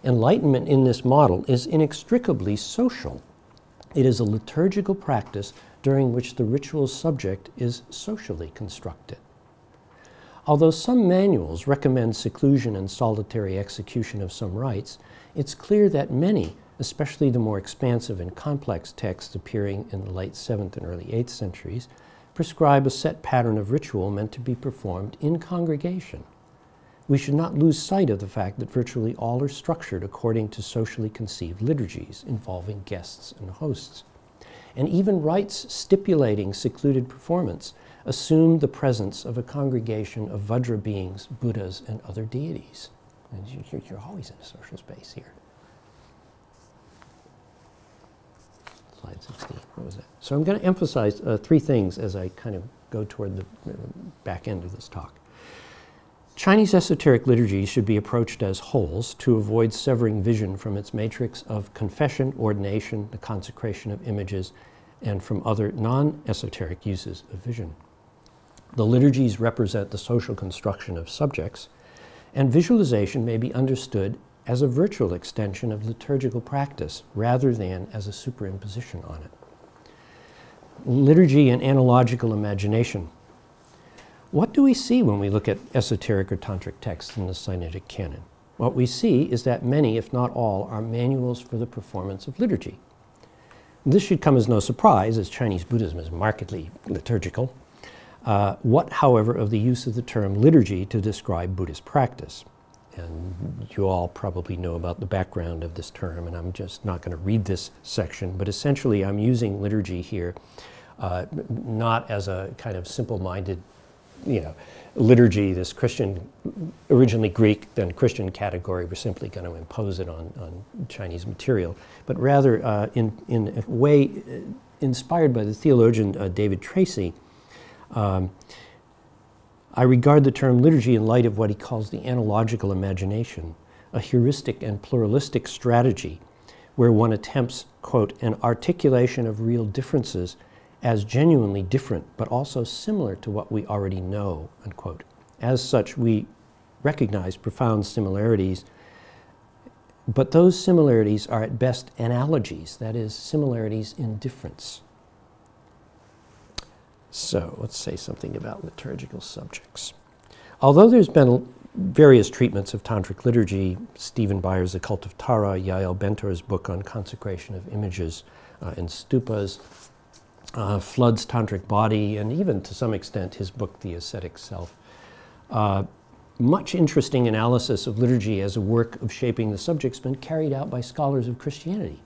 Enlightenment in this model is inextricably social. It is a liturgical practice during which the ritual subject is socially constructed. Although some manuals recommend seclusion and solitary execution of some rites, it's clear that many, especially the more expansive and complex texts appearing in the late 7th and early 8th centuries, prescribe a set pattern of ritual meant to be performed in congregation. We should not lose sight of the fact that virtually all are structured according to socially conceived liturgies involving guests and hosts. And even rites stipulating secluded performance assume the presence of a congregation of Vajra beings, Buddhas, and other deities. And you're always in a social space here. Slide 16, what was that? So I'm going to emphasize three things as I kind of go toward the back end of this talk. Chinese esoteric liturgy should be approached as wholes to avoid severing vision from its matrix of confession, ordination, the consecration of images, and from other non-esoteric uses of vision. The liturgies represent the social construction of subjects, and visualization may be understood as a virtual extension of liturgical practice rather than as a superimposition on it. Liturgy and analogical imagination. What do we see when we look at esoteric or tantric texts in the Sinaitic canon? What we see is that many, if not all, are manuals for the performance of liturgy. This should come as no surprise, as Chinese Buddhism is markedly liturgical. What, however, of the use of the term liturgy to describe Buddhist practice? And you all probably know about the background of this term, and I'm just not going to read this section, but essentially I'm using liturgy here not as a kind of simple-minded, liturgy, this Christian, originally Greek, then Christian category, we're simply going to impose it on Chinese material, but rather in a way inspired by the theologian David Tracy. I regard the term liturgy in light of what he calls the analogical imagination, a heuristic and pluralistic strategy where one attempts, quote, an articulation of real differences as genuinely different, but also similar to what we already know, unquote. As such, we recognize profound similarities, but those similarities are at best analogies, that is, similarities in difference. So let's say something about liturgical subjects. Although there's been various treatments of tantric liturgy, Stephen Byers' The Cult of Tara, Yael Bentor's book on consecration of images and stupas, Flood's Tantric Body, and even to some extent his book, The Ascetic Self. Much interesting analysis of liturgy as a work of shaping the subject's been carried out by scholars of Christianity.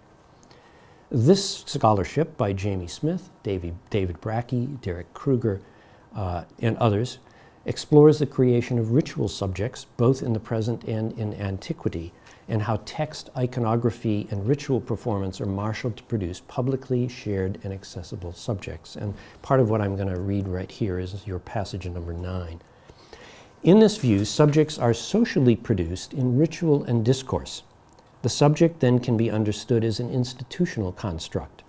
This scholarship by Jamie Smith, David Brackey, Derek Kruger, and others explores the creation of ritual subjects both in the present and in antiquity, and how text, iconography, and ritual performance are marshaled to produce publicly shared and accessible subjects. And part of what I'm going to read right here is your passage number 9. In this view, subjects are socially produced in ritual and discourse. The subject then can be understood as an institutional construct,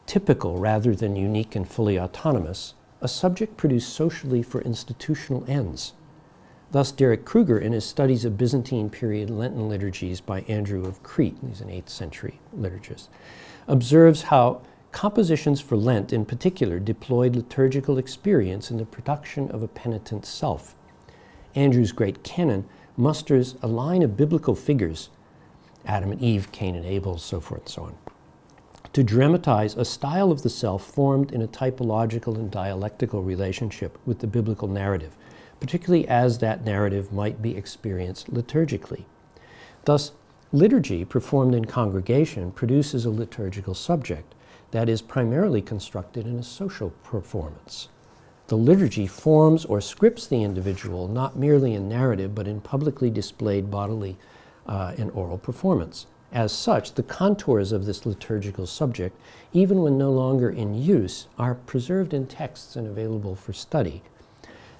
typical rather than unique and fully autonomous, a subject produced socially for institutional ends. Thus, Derek Kruger, in his studies of Byzantine period Lenten liturgies by Andrew of Crete, he's an 8th century liturgist, observes how compositions for Lent in particular deployed liturgical experience in the production of a penitent self. Andrew's great canon musters a line of biblical figures, Adam and Eve, Cain and Abel, so forth and so on, to dramatize a style of the self formed in a typological and dialectical relationship with the biblical narrative, particularly as that narrative might be experienced liturgically. Thus, liturgy performed in congregation produces a liturgical subject that is primarily constructed in a social performance. The liturgy forms or scripts the individual not merely in narrative but in publicly displayed bodily and oral performance. As such, the contours of this liturgical subject, even when no longer in use, are preserved in texts and available for study.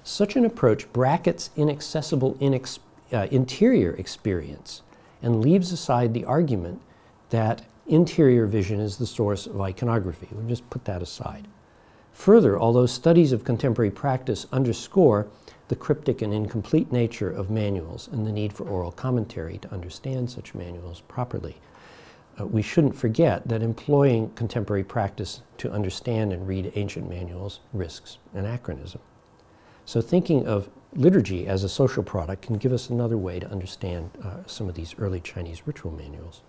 Such an approach brackets inaccessible interior experience and leaves aside the argument that interior vision is the source of iconography. We'll just put that aside. Further, although studies of contemporary practice underscore the cryptic and incomplete nature of manuals and the need for oral commentary to understand such manuals properly, we shouldn't forget that employing contemporary practice to understand and read ancient manuals risks anachronism. So thinking of liturgy as a social product can give us another way to understand some of these early Chinese ritual manuals.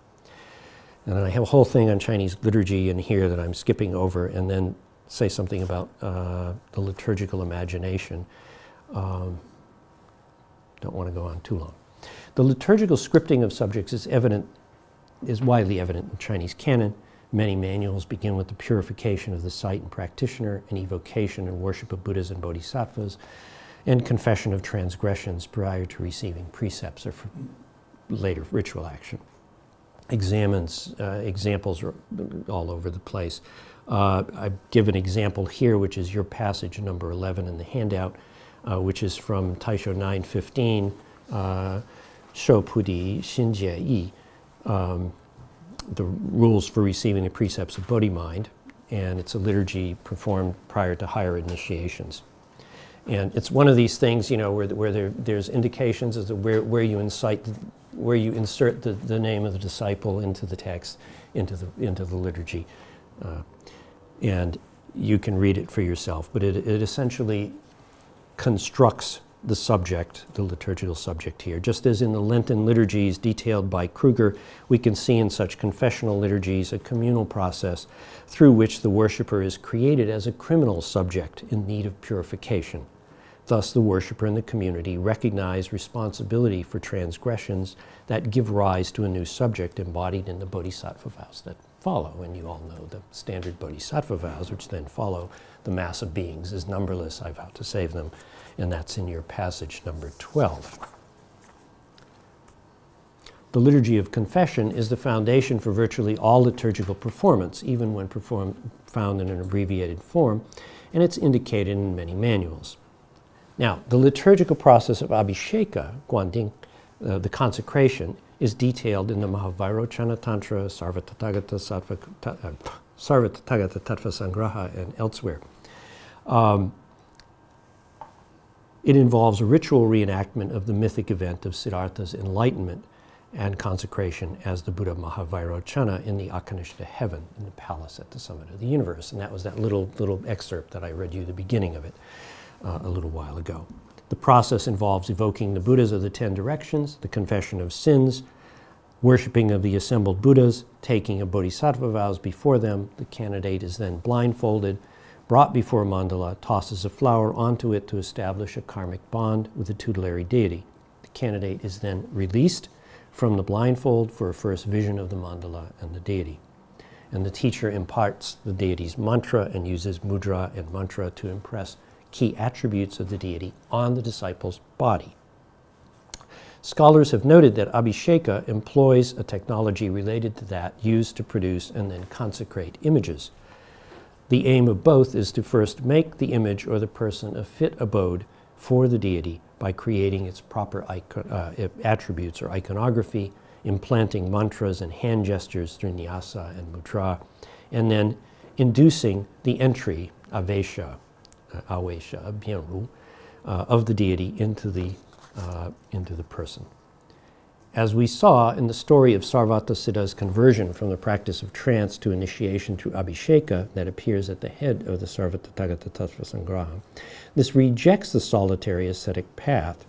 And I have a whole thing on Chinese liturgy in here that I'm skipping over, and then say something about the liturgical imagination. Don't want to go on too long. The liturgical scripting of subjects is widely evident in Chinese canon. Many manuals begin with the purification of the site and practitioner, and evocation and worship of Buddhas and Bodhisattvas, and confession of transgressions prior to receiving precepts or later ritual action. Examples are all over the place. I give an example here, which is your passage number 11 in the handout, which is from Taisho 915, Shou Pudi Xin Jie Yi, the rules for receiving the precepts of Bodhi mind, and it's a liturgy performed prior to higher initiations. And it's one of these things, you know, where there's indications as to where you insert the name of the disciple into the text, into the liturgy, and you can read it for yourself. But it essentially constructs the subject, the liturgical subject here. Just as in the Lenten liturgies detailed by Kruger, we can see in such confessional liturgies a communal process through which the worshiper is created as a criminal subject in need of purification. Thus, the worshiper and the community recognize responsibility for transgressions that give rise to a new subject embodied in the bodhisattva vows that follow. And you all know the standard bodhisattva vows, which then follow the mass of beings is numberless, I vow to save them. And that's in your passage number 12. The liturgy of confession is the foundation for virtually all liturgical performance, even when found in an abbreviated form, and it's indicated in many manuals. Now, the liturgical process of Abhisheka, Guanding, the consecration, is detailed in the Mahavairochana Tantra, Sarvatathagata Tattva Sangraha, and elsewhere. It involves a ritual reenactment of the mythic event of Siddhartha's enlightenment and consecration as the Buddha Mahavairochana in the Akanishta heaven, in the palace at the summit of the universe. And that was that little excerpt that I read you the beginning of it a little while ago. The process involves evoking the Buddhas of the 10 directions, the confession of sins, worshipping of the assembled Buddhas, taking of bodhisattva vows before them. The candidate is then blindfolded, brought before a mandala, tosses a flower onto it to establish a karmic bond with the tutelary deity. The candidate is then released from the blindfold for a first vision of the mandala and the deity. And the teacher imparts the deity's mantra and uses mudra and mantra to impress key attributes of the deity on the disciple's body. Scholars have noted that Abhisheka employs a technology related to that used to produce and then consecrate images. The aim of both is to first make the image or the person a fit abode for the deity by creating its proper attributes or iconography, implanting mantras and hand gestures through nyasa and mudra, and then inducing the entry, avesha, bienru, of the deity into the person. As we saw in the story of Sarvatasiddha's conversion from the practice of trance to initiation through Abhisheka that appears at the head of the Sarvatathagata Tattva Sangraha, this rejects the solitary ascetic path.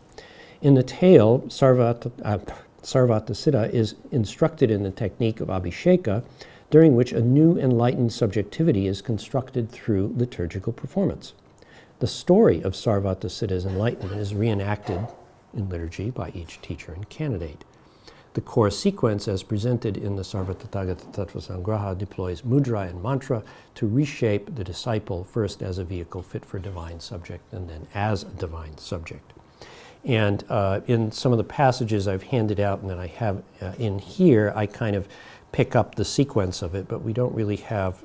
In the tale, Sarvatasiddha is instructed in the technique of Abhisheka, during which a new enlightened subjectivity is constructed through liturgical performance. The story of Sarvatasiddha's enlightenment is reenacted in liturgy by each teacher and candidate. The core sequence, as presented in the Sarvatathagata Tattva Sangraha, deploys mudra and mantra to reshape the disciple, first as a vehicle fit for divine subject and then as a divine subject. And in some of the passages I've handed out and that I have in here, I kind of pick up the sequence of it, but we don't really have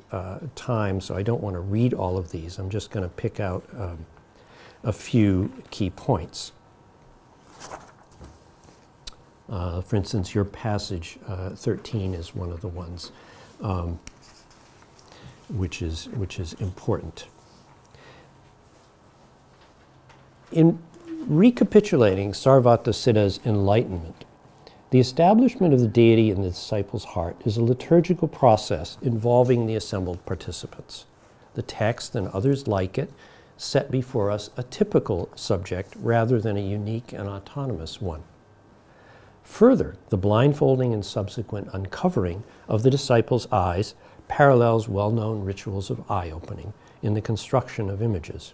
time, so I don't want to read all of these. I'm just going to pick out a few key points. For instance, your passage 13 is one of the ones which is important. In recapitulating Sarvata-Siddha's enlightenment, the establishment of the deity in the disciple's heart is a liturgical process involving the assembled participants. The text and others like it set before us a typical subject rather than a unique and autonomous one. Further, the blindfolding and subsequent uncovering of the disciples' eyes parallels well-known rituals of eye-opening in the construction of images.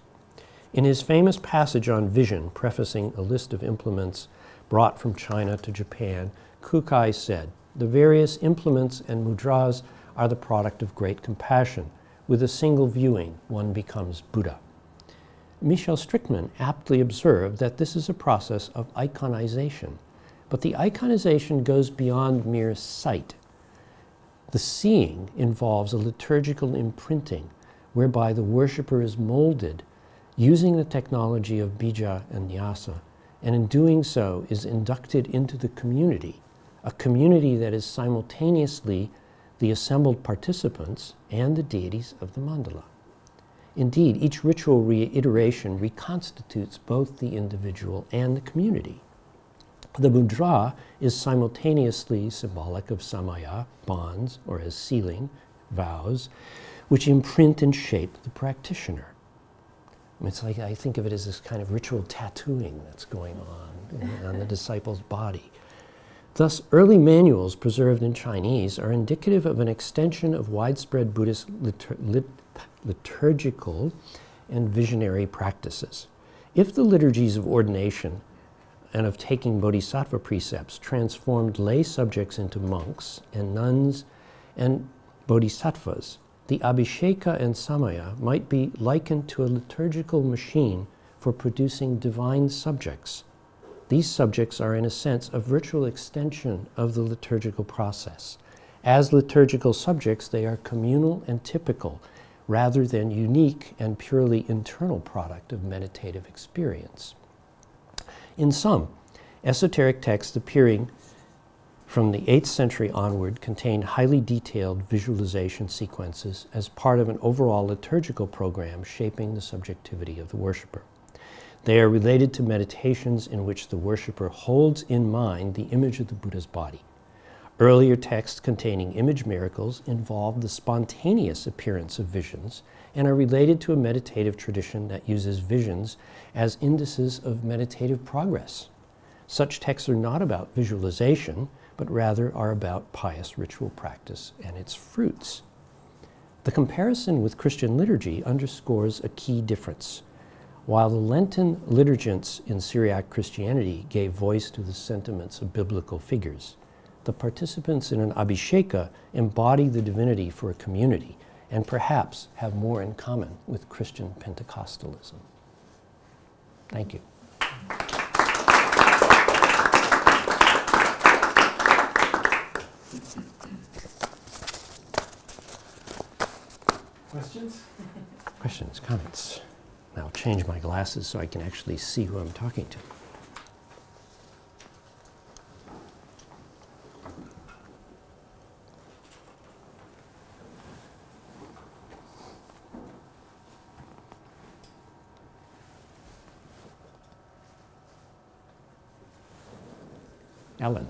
In his famous passage on vision, prefacing a list of implements brought from China to Japan, Kukai said, "The various implements and mudras are the product of great compassion. With a single viewing, one becomes Buddha." Michel Strickman aptly observed that this is a process of iconization, but the iconization goes beyond mere sight. The seeing involves a liturgical imprinting whereby the worshipper is molded using the technology of bija and nyasa, and in doing so is inducted into the community, a community that is simultaneously the assembled participants and the deities of the mandala. Indeed, each ritual reiteration reconstitutes both the individual and the community. The mudra is simultaneously symbolic of samaya, bonds, or as sealing, vows, which imprint and shape the practitioner. It's like, I think of it as this kind of ritual tattooing that's going on the disciple's body. Thus, early manuals preserved in Chinese are indicative of an extension of widespread Buddhist liturgical and visionary practices. If the liturgies of ordination and of taking bodhisattva precepts transformed lay subjects into monks and nuns and bodhisattvas, the abhisheka and samaya might be likened to a liturgical machine for producing divine subjects. These subjects are, in a sense, a virtual extension of the liturgical process. As liturgical subjects, they are communal and typical, rather than unique and purely internal product of meditative experience. In sum, esoteric texts appearing from the 8th century onward contain highly detailed visualization sequences as part of an overall liturgical program shaping the subjectivity of the worshipper. They are related to meditations in which the worshipper holds in mind the image of the Buddha's body. Earlier texts containing image miracles involve the spontaneous appearance of visions and are related to a meditative tradition that uses visions as indices of meditative progress. Such texts are not about visualization, but rather are about pious ritual practice and its fruits. The comparison with Christian liturgy underscores a key difference. While the Lenten liturgiants in Syriac Christianity gave voice to the sentiments of biblical figures, the participants in an abhisheka embody the divinity for a community and perhaps have more in common with Christian Pentecostalism. Thank you. Questions? Questions, comments? Now I'll change my glasses so I can actually see who I'm talking to. Alan.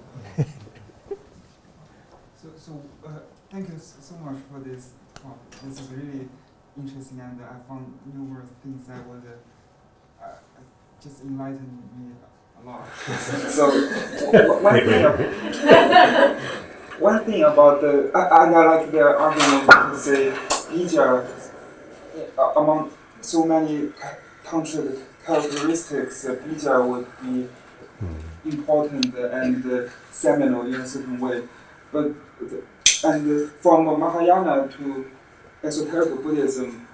Thank you so much for this talk. This is really interesting, and I found numerous things that would just enlighten me a lot. One thing about and I like the argument to say bija among so many tantric characteristics, bija would be important and seminal in a certain way, but from Mahayana to esoteric Buddhism,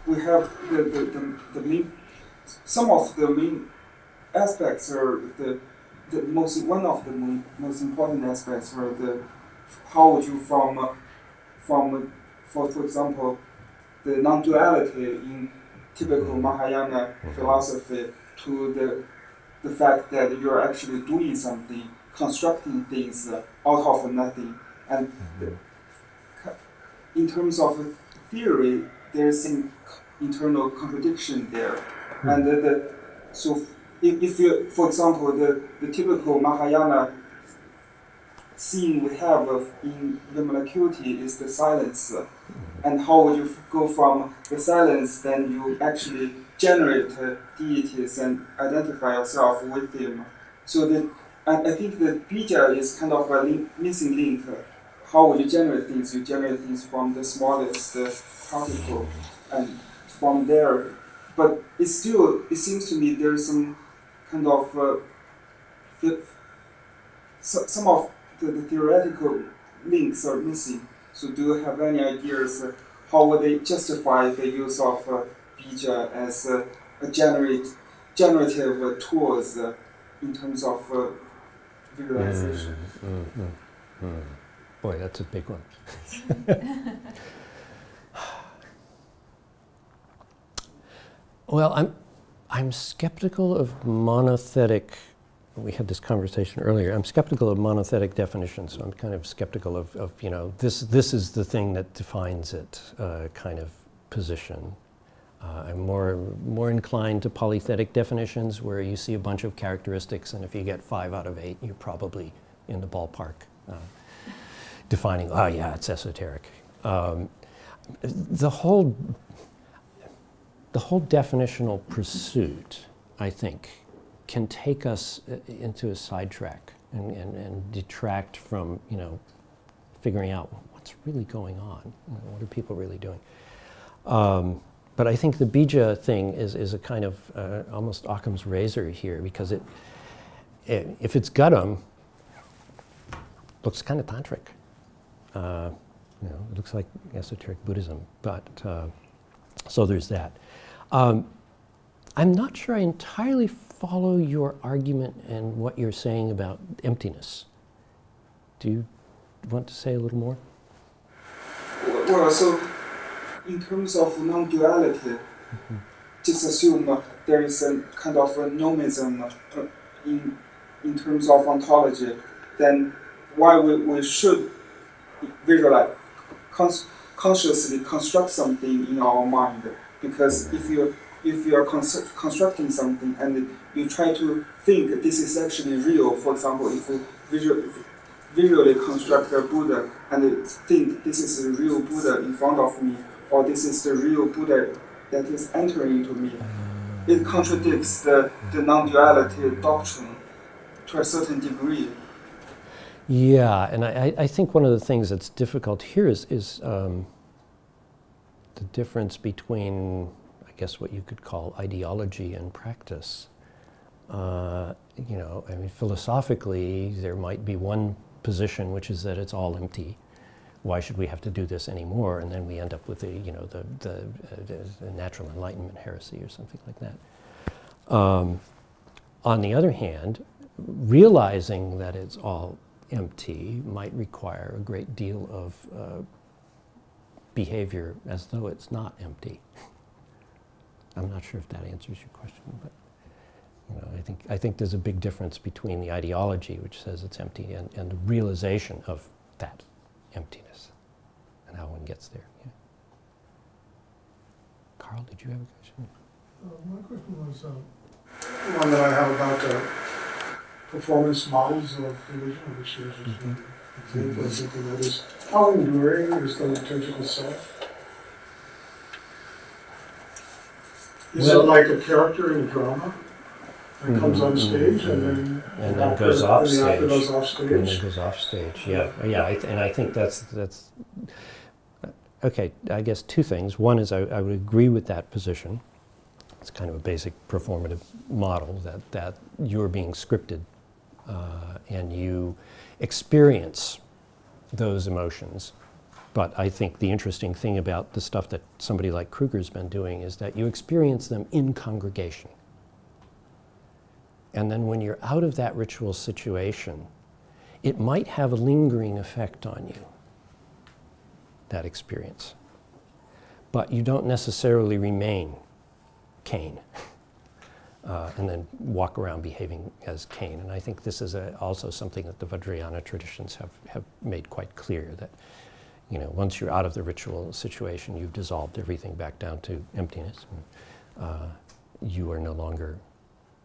we have the main, some of the main aspects are one of the most important aspects are how would you for example, the non-duality in typical Mahayana philosophy to the fact that you're actually doing something, constructing things out of nothing. And in terms of theory, there's some internal contradiction there. And so if you, for example, the typical Mahayana scene we have in Vimalakirti is the silence. And how would you go from the silence, then you actually generate deities and identify yourself with them. So I think that bija is kind of a missing link. How would you generate things? You generate things from the smallest particle, and from there. But it seems to me there's some kind of some of the theoretical links are missing. So do you have any ideas how would they justify the use of bija as a generative tools in terms of visualization? Boy, that's a big one. Well, I'm skeptical of monothetic. We had this conversation earlier. I'm skeptical of monothetic definitions. So I'm kind of skeptical of you know, this is the thing that defines it kind of position. I'm more inclined to polythetic definitions where you see a bunch of characteristics, and if you get 5 out of 8, you're probably in the ballpark defining, oh yeah, it's esoteric. The whole definitional pursuit, I think, can take us into a sidetrack and detract from, you know, figuring out what's really going on. You know, what are people really doing? But I think the bija thing is a kind of almost Occam's razor here, because if it's Gautam, looks kind of tantric. You know, it looks like esoteric Buddhism, but so there's that. I'm not sure I entirely follow your argument and what you're saying about emptiness. Do you want to say a little more? Well, so in terms of non-duality, just assume there is a kind of a nomism in terms of ontology, then why we should visualize, consciously construct something in our mind? Because if you are constructing something and you try to think this is actually real, for example, if you visually construct a Buddha and think this is a real Buddha in front of me, or this is the real Buddha that is entering into me, it contradicts the non-duality doctrine to a certain degree. Yeah, and I think one of the things that's difficult here is the difference between, I guess, what you could call ideology and practice. You know, I mean, philosophically, there might be one position, which is that it's all empty. Why should we have to do this anymore? And then we end up with the, you know, the natural enlightenment heresy or something like that. On the other hand, realizing that it's all empty might require a great deal of behavior as though it's not empty. I'm not sure if that answers your question, but you know, I think there's a big difference between the ideology, which says it's empty, and the realization of that emptiness and how one gets there. Yeah. Carl, did you have a question? My question was one that I have about performance models of religion, which is example of something that is how enduring is the liturgical self? Is it like a character in a drama that comes on stage and then goes off stage? And then goes off stage. Yeah, yeah, and I think that's okay. I guess two things. One is I would agree with that position. It's kind of a basic performative model that you're being scripted and you experience those emotions. But I think the interesting thing about the stuff that somebody like Kruger's been doing is that you experience them in congregation. And then when you're out of that ritual situation, it might have a lingering effect on you, that experience. But you don't necessarily remain Cain, and then walk around behaving as Cain. And I think this is also something that the Vajrayana traditions have made quite clear, that once you're out of the ritual situation, you've dissolved everything back down to emptiness. And, you are no longer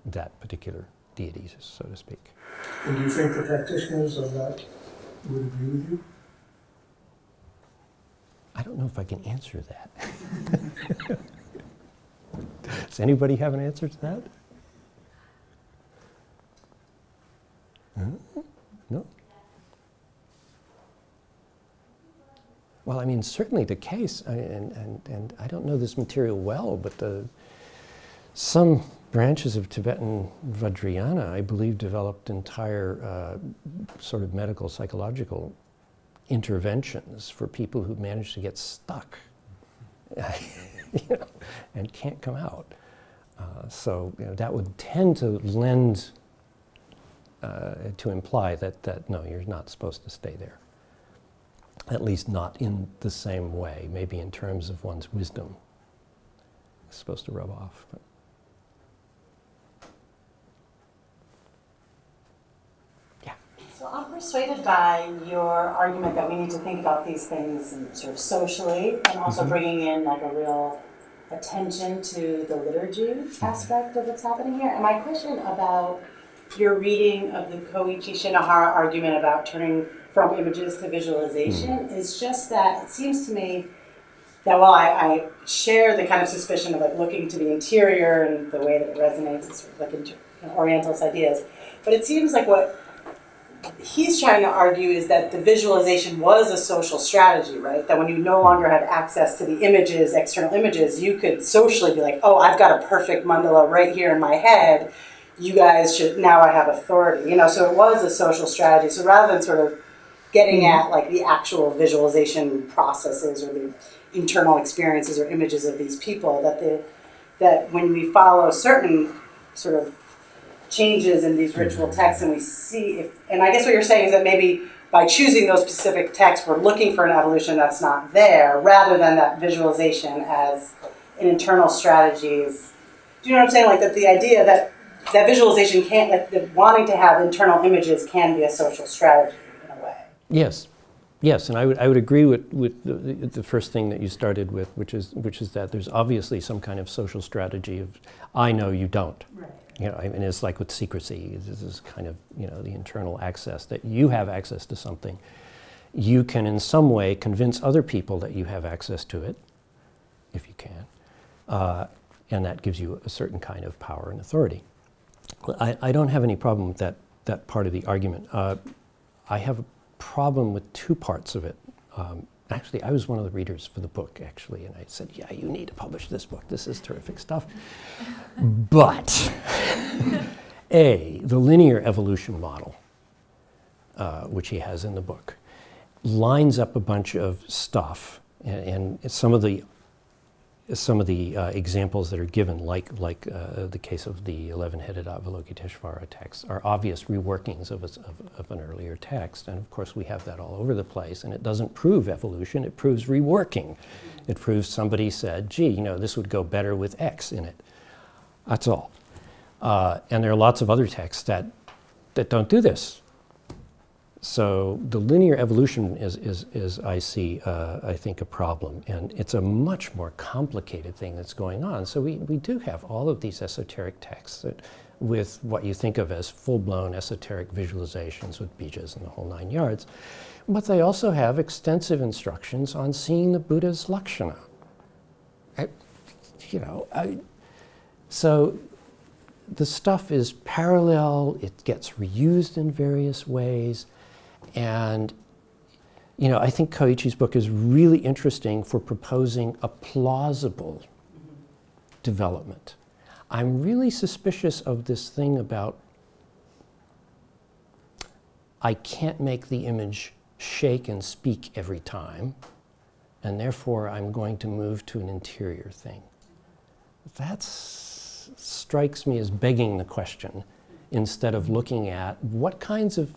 that particular deity, so to speak. And do you think the practitioners of that would agree with you? I don't know if I can answer that. Does anybody have an answer to that? No? Well, I mean, certainly the case, and I don't know this material well, but some branches of Tibetan Vajrayana, I believe, developed entire sort of medical, psychological interventions for people who managed to get stuck and can't come out. So that would tend to lend, to imply that no, you're not supposed to stay there. At least not in the same way, maybe in terms of one's wisdom. It's supposed to rub off. But. So I'm persuaded by your argument that we need to think about these things and sort of socially, and also bringing in like a real attention to the liturgy aspect of what's happening here. And my question about your reading of the Koichi Shinohara argument about turning from images to visualization is just that it seems to me that while I share the kind of suspicion of like looking to the interior and the way that it resonates with sort of like Orientalist ideas, but it seems like what he's trying to argue is that the visualization was a social strategy, right? That when you no longer had access to the images, external images, you could socially be like, oh, I've got a perfect mandala right here in my head. You guys should, now I have authority. So it was a social strategy. So rather than sort of getting at like the actual visualization processes or the internal experiences or images of these people, that when we follow certain sort of changes in these ritual texts and we see and I guess what you're saying is that maybe by choosing those specific texts, we're looking for an evolution that's not there, rather than that visualization as an internal strategy. Do you know what I'm saying? Like that the idea that visualization can't, like the wanting to have internal images can be a social strategy in a way. Yes. Yes, and I would agree with the first thing that you started with, which is that there's obviously some kind of social strategy of I know you don't. Right. I mean, it's like with secrecy. This is kind of the internal access, that you have access to something. You can in some way convince other people that you have access to it, if you can, and that gives you a certain kind of power and authority. I don't have any problem with that part of the argument. I have a problem with two parts of it. Actually, I was one of the readers for the book, actually, and I said, yeah, you need to publish this book. This is terrific stuff. But, the linear evolution model, which he has in the book, lines up a bunch of stuff, and some of the examples that are given, like the case of the 11-headed Avalokiteshvara text, are obvious reworkings of an earlier text. And of course, we have that all over the place. And it doesn't prove evolution, it proves reworking. It proves somebody said, gee, this would go better with X in it. That's all. And there are lots of other texts that don't do this. So the linear evolution is I see, I think, a problem. And it's a much more complicated thing that's going on. So we do have all of these esoteric texts with what you think of as full-blown esoteric visualizations with bija and the whole 9 yards. But they also have extensive instructions on seeing the Buddha's lakshana. So the stuff is parallel. It gets reused in various ways. And, I think Koichi's book is really interesting for proposing a plausible development. I'm really suspicious of this thing about I can't make the image shake and speak every time, and therefore I'm going to move to an interior thing. That strikes me as begging the question, instead of looking at what kinds of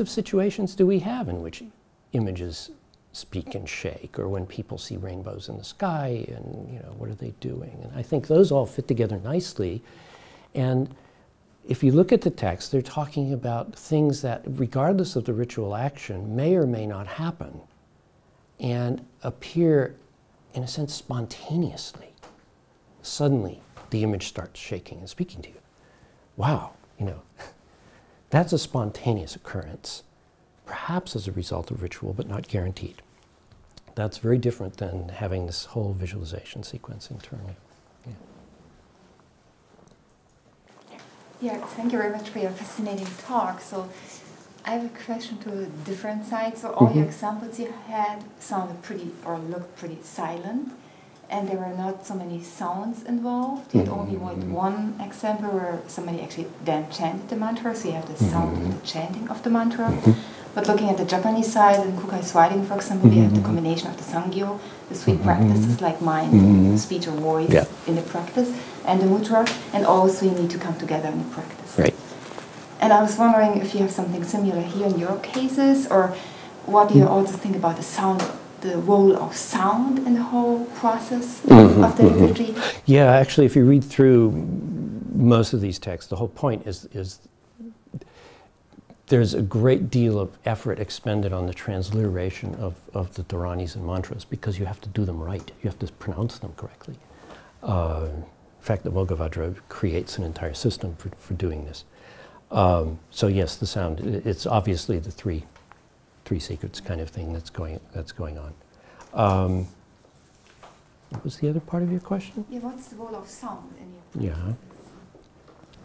situations do we have in which images speak and shake, or when people see rainbows in the sky, and you know, what are they doing? And I think those all fit together nicely. And if you look at the text, they're talking about things that, regardless of the ritual action, may or may not happen and appear, in a sense, spontaneously. Suddenly, the image starts shaking and speaking to you. Wow, you know, that's a spontaneous occurrence, perhaps as a result of ritual, but not guaranteed. That's very different than having this whole visualization sequence internally. Yeah, thank you very much for your fascinating talk. So I have a question to a different side. So all your examples you had sounded pretty, or looked pretty silent, and there were not so many sounds involved. You had only one example where somebody actually then chanted the mantra, so you have the sound of the chanting of the mantra. But looking at the Japanese side, in Kukai's writing, for example, we have the combination of the Sangyo, the three practices like mind, speech or voice in the practice, and the mudra, and also you need to come together in the practice. Right. And I was wondering if you have something similar here in your cases, or what do you also think about the sound, the role of sound in the whole process of the liturgy? Yeah, actually, if you read through most of these texts, the whole point is there's a great deal of effort expended on the transliteration of the Dharanis and mantras, because you have to do them right. You have to pronounce them correctly. In fact, the Mogavajra creates an entire system for doing this. So yes, the sound, it's obviously the three secrets kind of thing that's going on. What was the other part of your question? Yeah, what's the role of sound in your Yeah.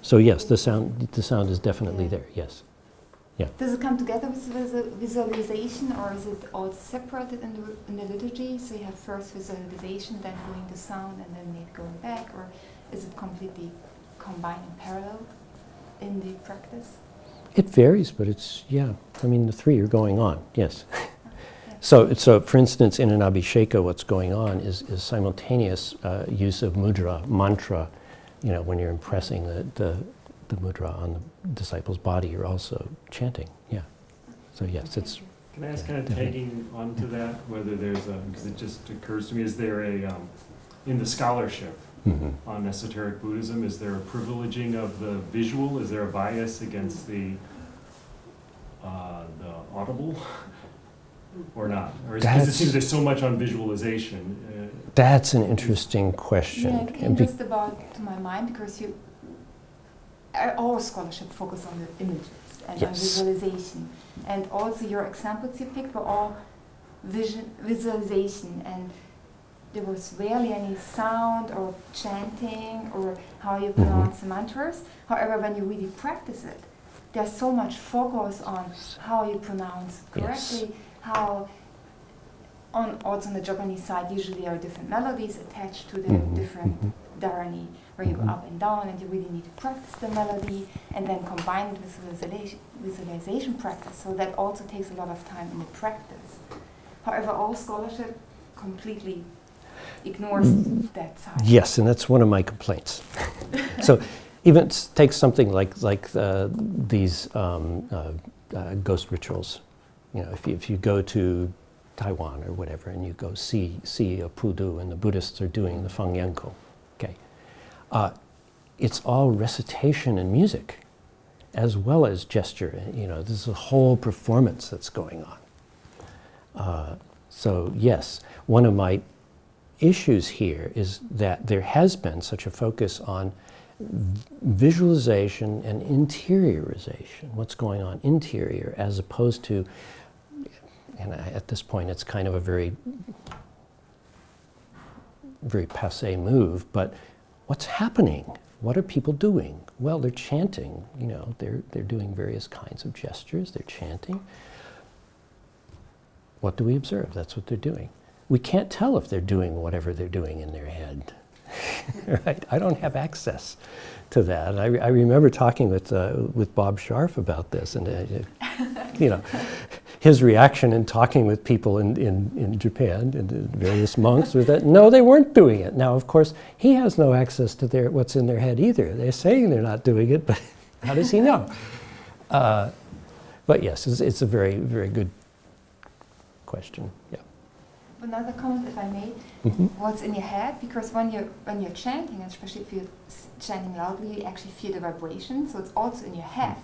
So yes, the sound is definitely there, yes. Yeah. Does it come together with the visualization, or is it all separated in the liturgy? So you have first visualization, then going to sound, and then maybe going back, or is it completely combined in parallel in the practice? It varies, but it's, yeah, I mean, the three are going on, yes. So for instance, in an abhisheka, what's going on is simultaneous use of mudra, mantra. You know, when you're impressing the mudra on the disciple's body, you're also chanting, yeah. So yes, it's... Can I ask, kind of tagging onto that, whether there's a, because it just occurs to me, is there a, in the scholarship on esoteric Buddhism, is there a privileging of the visual? Is there a bias against the audible? Or not? Or is, because it seems there's so much on visualization. That's an interesting question. Yeah, it came just about to my mind, because all scholarship focus on the images and on visualization. And also your examples you picked were all visualization, and there was rarely any sound or chanting or how you pronounce the mantras. However, when you really practice it, there's so much focus on how you pronounce correctly, how also on the Japanese side, usually there are different melodies attached to the different dharani, where you go up and down, and you really need to practice the melody and then combine it with visualization practice. So that also takes a lot of time in the practice. However, all scholarship completely ignores that side. Yes, and that's one of my complaints. So even take something like these ghost rituals. You know, if you go to Taiwan or whatever, and you go see a pudu, and the Buddhists are doing the Fangyanko, okay, it's all recitation and music, as well as gesture. You know, this is a whole performance that's going on. So yes, one of my issues here is that there has been such a focus on visualization and interiorization, what's going on interior, as opposed to, and at this point it's kind of a very passé move, but what's happening? What are people doing? Well, they're chanting, you know, they're doing various kinds of gestures, they're chanting. What do we observe? That's what they're doing. We can't tell if they're doing whatever they're doing in their head. Right? I don't have access to that. I remember talking with Bob Scharf about this, and you know, his reaction in talking with people in Japan and various monks was that no, they weren't doing it. Now, of course, he has no access to what's in their head either. They're saying they're not doing it, but how does he know? But yes, it's a very, very good question. Yeah. Another comment, if I may, what's in your head? Because when you're chanting, especially if you're chanting loudly, you actually feel the vibration. So it's also in your head.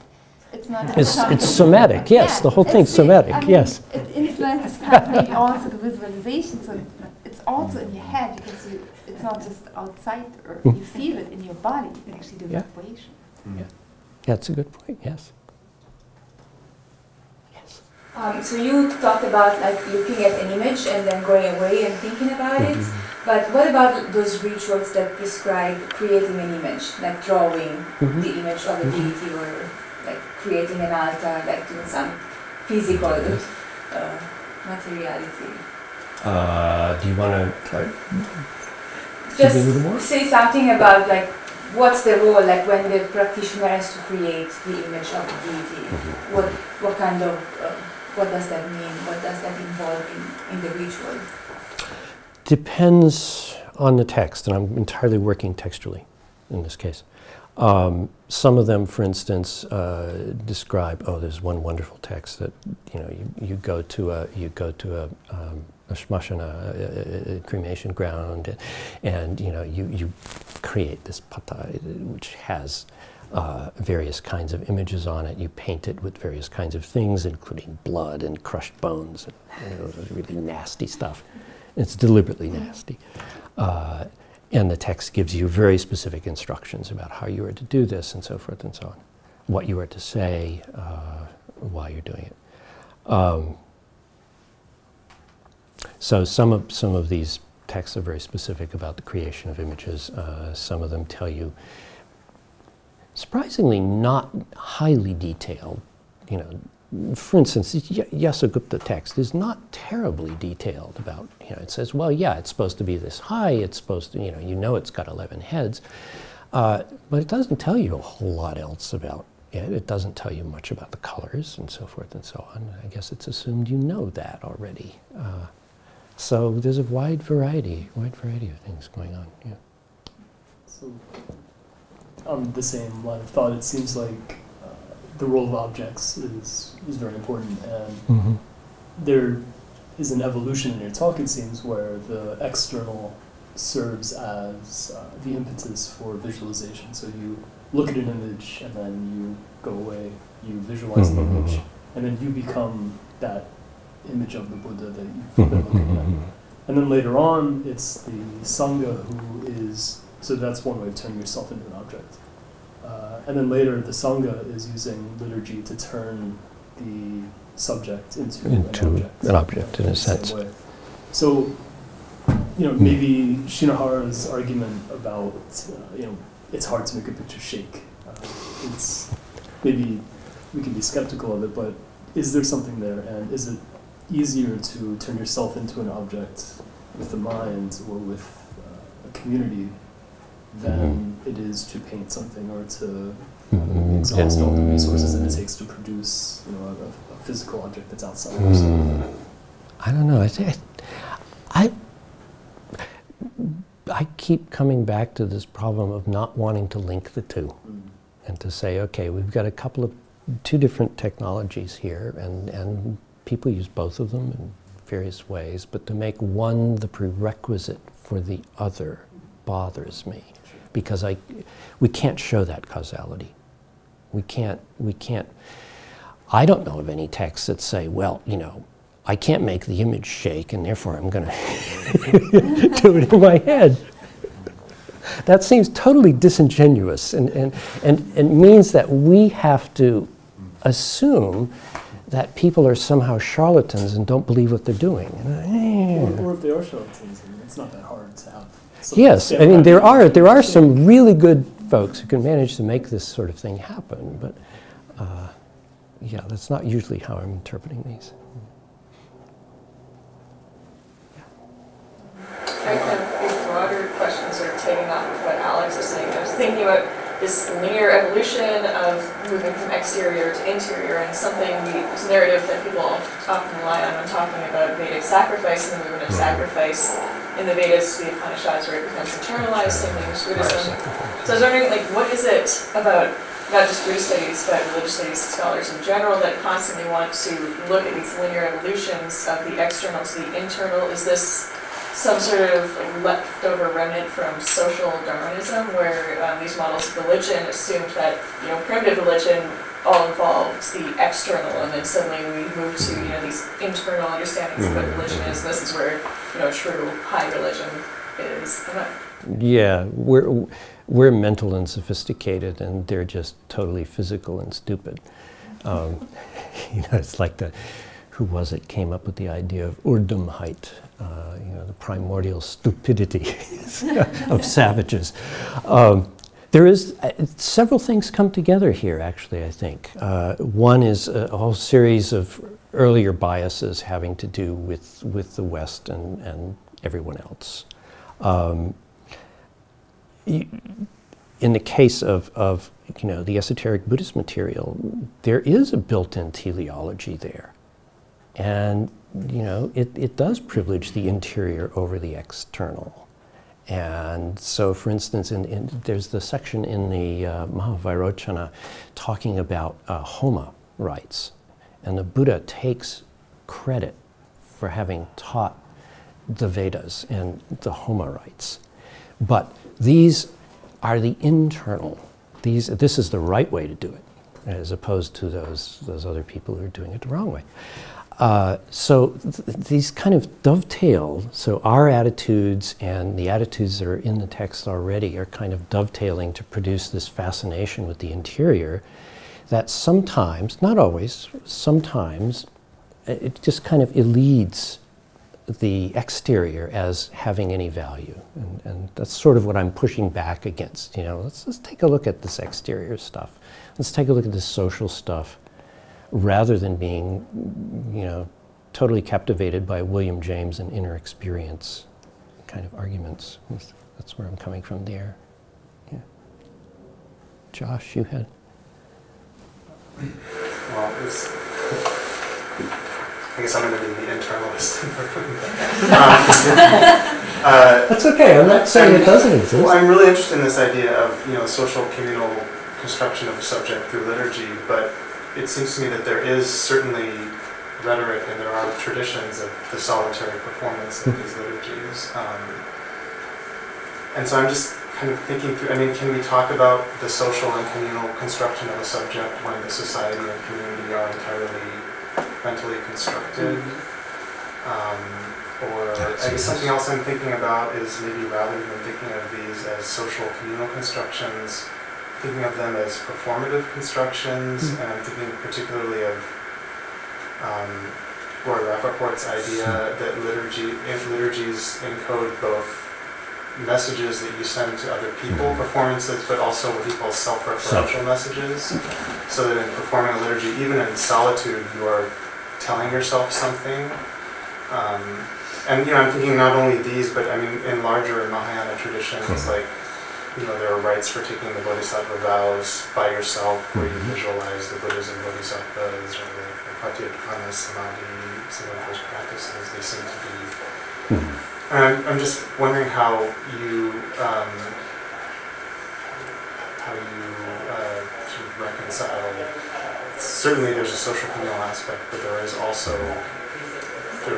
It's not. It's somatic. Yes, yeah, the whole thing's somatic. I mean, yes. It influences kind of maybe also the visualization. So it's also in your head because it's not just outside, or you feel it in your body. Actually, the vibration. Yeah, that's a good point. Yes. So you talked about like looking at an image and then going away and thinking about it. But what about those rituals that prescribe creating an image, like drawing the image of a deity, or like creating an altar, like doing some physical materiality? Do you want to just say something about like what's the role, like when the practitioner has to create the image of the deity? What kind of what does that mean? What does that involve in the ritual? Depends on the text, and I'm entirely working textually in this case. Some of them, for instance, describe. Oh, there's one wonderful text that you go to a shmashana, a cremation ground, and you create this pata, which has various kinds of images on it. You paint it with various kinds of things, including blood and crushed bones, and really nasty stuff. It's deliberately nasty. And the text gives you very specific instructions about how you are to do this, and so forth and so on. What you are to say while you're doing it. So some of these texts are very specific about the creation of images. Some of them tell you, surprisingly not highly detailed, for instance, Yasagupta text is not terribly detailed about, it says, well, yeah, it's supposed to be this high, it's supposed to, it's got 11 heads, but it doesn't tell you a whole lot else about it. It doesn't tell you much about the colors and so forth and so on. I guess it's assumed you know that already. So there's a wide variety of things going on. Yeah. So on the same line of thought, it seems like the role of objects is very important, and there is an evolution in your talk, it seems, where the external serves as the impetus for visualization. So you look at an image and then you go away, you visualize the image, and then you become that image of the Buddha that you've been looking at. And then later on, it's the Sangha who is, so that's one way of turning yourself into an object. And then later, the Sangha is using liturgy to turn the subject into an object in a sense. Way. So, maybe Shinohara's argument about, it's hard to make a picture shake. It's maybe we can be skeptical of it, but is there something there? And is it easier to turn yourself into an object with the mind or with a community than it is to paint something or to exhaust all the resources that it takes to produce, a physical object that's outside of yourself? I don't know. I keep coming back to this problem of not wanting to link the two, and to say, okay, we've got two different technologies here, and people use both of them in various ways, but to make one the prerequisite for the other bothers me, because we can't show that causality. We can't, I don't know of any texts that say, well, I can't make the image shake and therefore I'm going to do it in my head. That seems totally disingenuous and means that we have to assume that people are somehow charlatans and don't believe what they're doing. Or if they are charlatans, it's not that hard to have. Yes, I mean there are some really good folks who can manage to make this sort of thing happen, but yeah, that's not usually how I'm interpreting these. I have a broader question, sort of taking off of what Alex was saying. I was thinking about this linear evolution of moving from exterior to interior, and this narrative that people often rely on when talking about Vedic sacrifice and the movement of sacrifice in the Vedas, the Upanishads, where it becomes internalized, same thing as Buddhism. So I was wondering, what is it about not just Buddhist studies, but religious studies scholars in general that constantly want to look at these linear evolutions of the external to the internal. Is this some sort of leftover remnant from social Darwinism, where these models of religion assumed that, you know, primitive religion all involved the external, and then suddenly we move to, you know, these internal understandings of what religion is. This is where, you know, true high religion is. Yeah, we're mental and sophisticated, and they're just totally physical and stupid. You know, it's like who was it came up with the idea of Urdumheit, you know, the primordial stupidity of savages. There is several things come together here, actually, I think. One is a whole series of earlier biases having to do with the West and everyone else. In the case of you know, the esoteric Buddhist material, there is a built-in teleology there. And you know, it does privilege the interior over the external. And so, for instance, there's the section in the Mahavairochana talking about Homa rites. And the Buddha takes credit for having taught the Vedas and the Homa rites. But these are the internal. This is the right way to do it, as opposed to those other people who are doing it the wrong way. So these kind of dovetail. So our attitudes and the attitudes that are in the text already are kind of dovetailing to produce this fascination with the interior that sometimes, not always, sometimes it just kind of elides the exterior as having any value. And that's sort of what I'm pushing back against. You know, let's take a look at this exterior stuff. Let's take a look at this social stuff, rather than being, you know, totally captivated by William James and inner experience kind of arguments. That's where I'm coming from there. Yeah. Josh, you had? Well, I guess I'm going to be the internalist. That's okay. I'm not saying it doesn't exist. Well, I'm really interested in this idea of, you know, social communal construction of a subject through liturgy, but it seems to me that there is certainly rhetoric and there are traditions of the solitary performance of these liturgies. And so I'm just kind of thinking through, I mean, can we talk about the social and communal construction of a subject when the society and community are entirely mentally constructed? Or I guess something else I'm thinking about is maybe rather than thinking of these as social communal constructions, thinking of them as performative constructions, and I'm thinking particularly of Roy Rappaport's idea that liturgies encode both messages that you send to other people, performances, but also what he calls self-referential messages. So that in performing a liturgy, even in solitude, you are telling yourself something. And you know, I'm thinking not only these, but I mean, in larger Mahayana traditions, like, you know, there are rites for taking the bodhisattva vows by yourself, where you visualize the Buddhas and bodhisattvas, or the Pratyabhana Samadhi, some of those practices. They seem to be. And I'm just wondering how you sort of reconcile. Certainly, there's a social communal aspect, but there are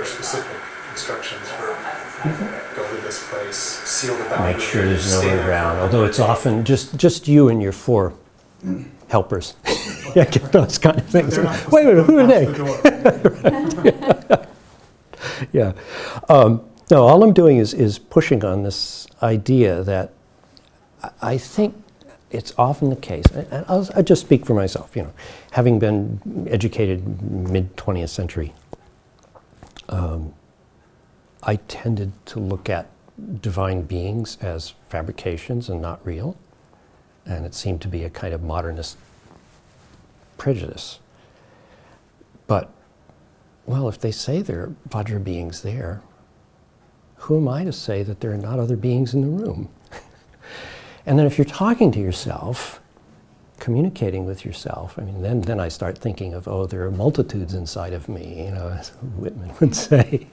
specific instructions for go to this place, seal the boundary. Make sure there's no way around. Although it's often just you and your 4 helpers. Yeah, get those kind of things. Wait a minute, who are they? Yeah. No, all I'm doing is pushing on this idea that I think it's often the case, and I'll just speak for myself, you know, having been educated mid-20th century, I tended to look at divine beings as fabrications and not real, and it seemed to be a kind of modernist prejudice. But, well, if they say there are Vajra beings there, who am I to say that there are not other beings in the room? And then if you're talking to yourself, communicating with yourself, I mean, then I start thinking of, oh, there are multitudes inside of me, you know, as Whitman would say,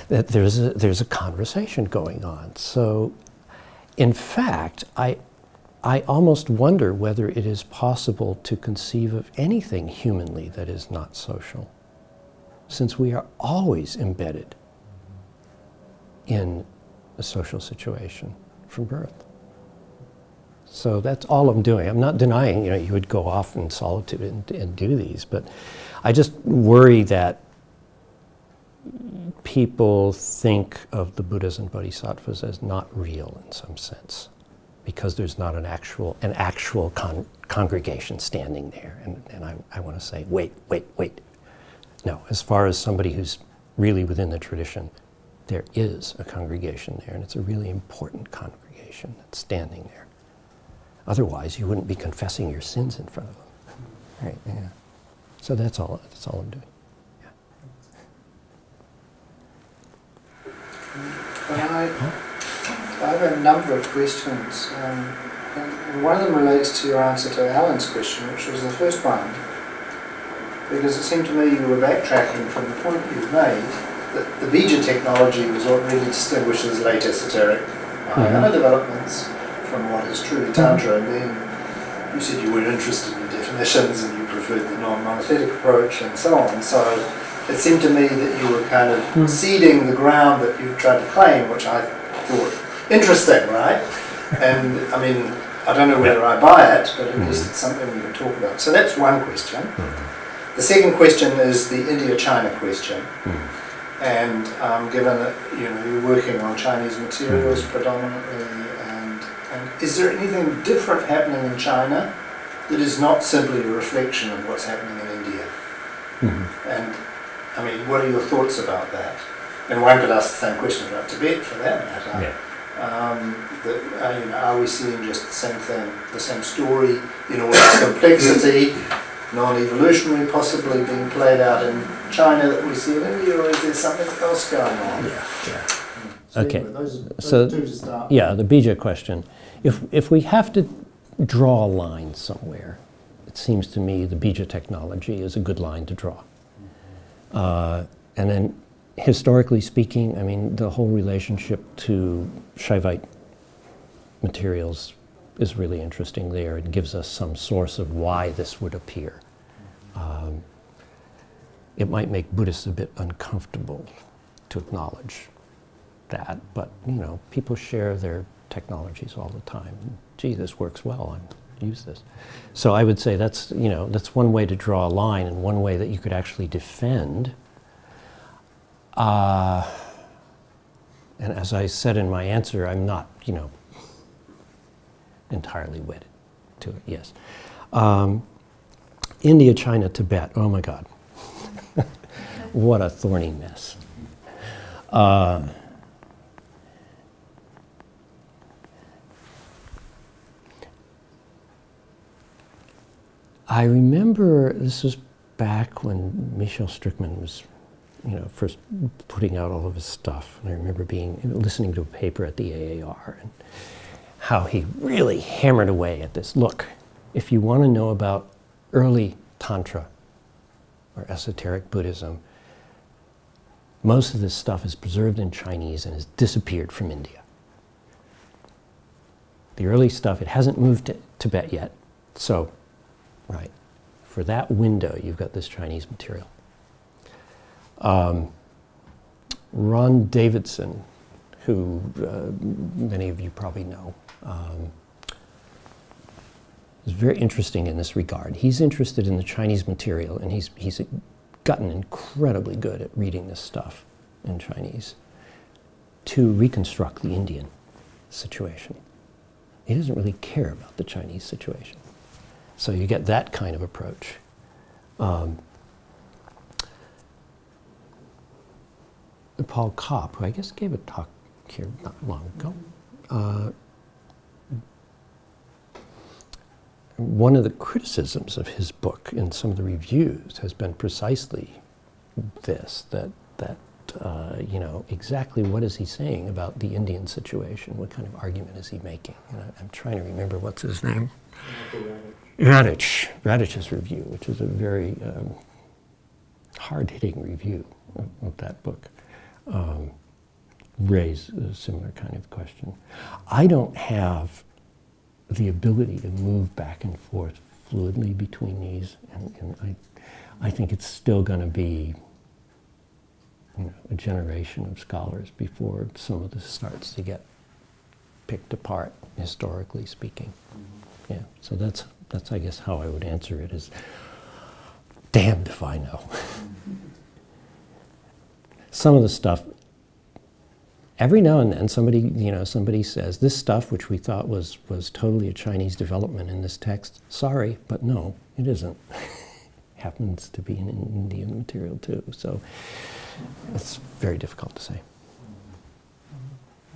that there's a conversation going on. So, in fact, I almost wonder whether it is possible to conceive of anything humanly that is not social, since we are always embedded in a social situation from birth. So that's all I'm doing. I'm not denying, you would go off in solitude and do these, but I just worry that people think of the Buddhas and Bodhisattvas as not real in some sense, because there's not an actual congregation standing there. And I want to say, wait. No, as far as somebody who's really within the tradition, there is a congregation there, and it's a really important congregation that's standing there. Otherwise, you wouldn't be confessing your sins in front of them. Right, yeah. So that's all I'm doing. I have a number of questions. And one of them relates to your answer to Alan's question, which was the first one. Because it seemed to me you were backtracking from the point you made that the Bija technology was what really distinguishes late esoteric Mahayana developments from what is truly Tantra. And then you said you weren't interested in definitions and you preferred the non-monothetic approach and so on. So it seemed to me that you were kind of seeding the ground that you tried to claim, which I thought interesting, right? And I mean, I don't know whether I buy it, but at least it's something we can talk about. So that's one question. The second question is the India-China question. And given that you're working on Chinese materials predominantly, and is there anything different happening in China that is not simply a reflection of what's happening in India? And I mean, what are your thoughts about that? And one could ask the same question about Tibet, for that matter. Are we seeing just the same thing, the same story in all its complexity, non-evolutionary possibly being played out in China that we see in India, or is there something else going on? Okay, so the Bija question. If we have to draw a line somewhere, it seems to me the Bija technology is a good line to draw. And then historically speaking, I mean, the whole relationship to Shaivite materials is really interesting there. It gives us some source of why this would appear. It might make Buddhists a bit uncomfortable to acknowledge that, but people share their technologies all the time. Gee, this works well, use this. So I would say that's one way to draw a line, and one way that you could actually defend. And as I said in my answer, I'm not, entirely wedded to it, yes. India, China, Tibet, oh my God. What a thorny mess. I remember, this was back when Michel Strickman was first putting out all of his stuff, and I remember listening to a paper at the AAR and how he really hammered away at this. Look, if you want to know about early Tantra or esoteric Buddhism, most of this stuff is preserved in Chinese and has disappeared from India. The early stuff, it hasn't moved to Tibet yet, so, right, for that window, you've got this Chinese material. Ron Davidson, who many of you probably know, is very interesting in this regard. He's interested in the Chinese material, and he's gotten incredibly good at reading this stuff in Chinese to reconstruct the Indian situation. He doesn't really care about the Chinese situation. So you get that kind of approach. Paul Kopp, who I guess gave a talk here not long ago, one of the criticisms of his book in some of the reviews has been precisely this, that exactly what is he saying about the Indian situation? What kind of argument is he making? And I'm trying to remember what's his name. Radich's review, which is a very hard-hitting review of that book. Raise a similar kind of question. I don't have the ability to move back and forth fluidly between these, and I think it's still going to be, you know, a generation of scholars before some of this starts to get picked apart, historically speaking. Yeah, so that's I guess how I would answer it, is damned if I know. Some of the stuff, every now and then somebody says, this stuff which we thought was totally a Chinese development in this text, sorry, but no, it isn't. Happens to be an Indian material too, so it's very difficult to say.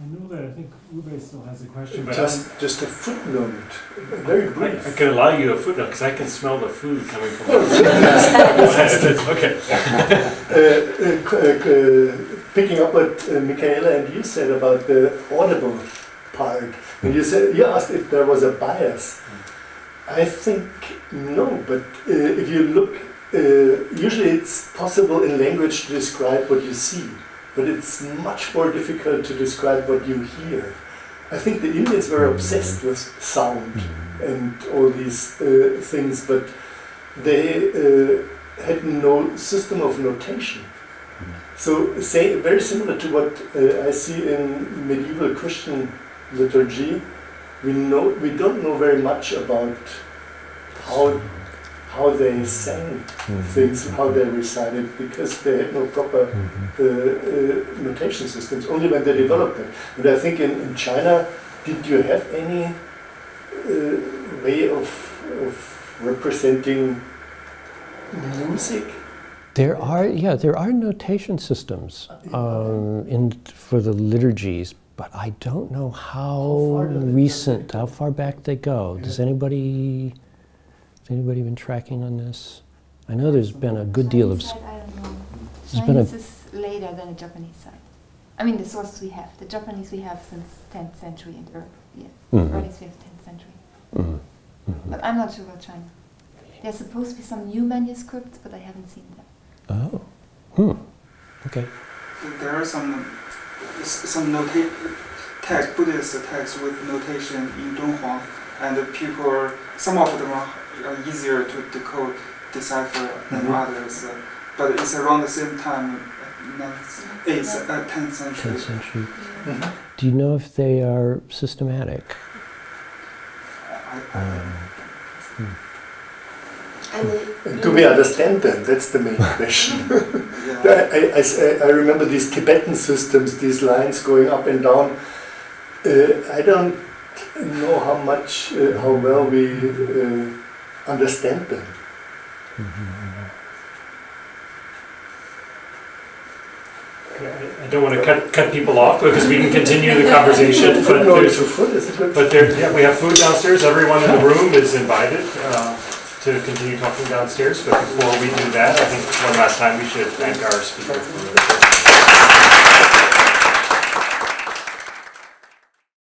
I know that I think Ube still has a question, but just a footnote, very brief. I can allow you a footnote because I can smell the food coming from. Okay. Picking up what Michaela and you said about the audible part, when you asked if there was a bias. I think no, but if you look, usually it's possible in language to describe what you see. But it's much more difficult to describe what you hear. I think the Indians were obsessed with sound and all these things, but they had no system of notation. So, very similar to what I see in medieval Christian liturgy, we don't know very much about how they sang things, how they recited, because they had no proper notation systems, only when they developed them. And I think in China, did you have any way of representing music? There are notation systems for the liturgies, but I don't know how recent, how far back they go. Has anybody been tracking on this? I know there's been a good deal of. I don't know. Chinese is later than the Japanese side. I mean, the sources we have. The Japanese we have since 10th century and early 15th century. But I'm not sure about China. There's supposed to be some new manuscripts, but I haven't seen them. Oh. Okay. There are some Buddhist texts with notation in Dunhuang, and some of them are easier to decipher than others. But it's around the same time, 10th century. 10th century. Do you know if they are systematic? Do we understand them? That's the main question. I remember these Tibetan systems, these lines going up and down. I don't know how well we understand them. I don't want to cut people off because we can continue the conversation. But we have food downstairs. Everyone in the room is invited to continue talking downstairs. But before we do that, I think one last time we should thank our speaker for the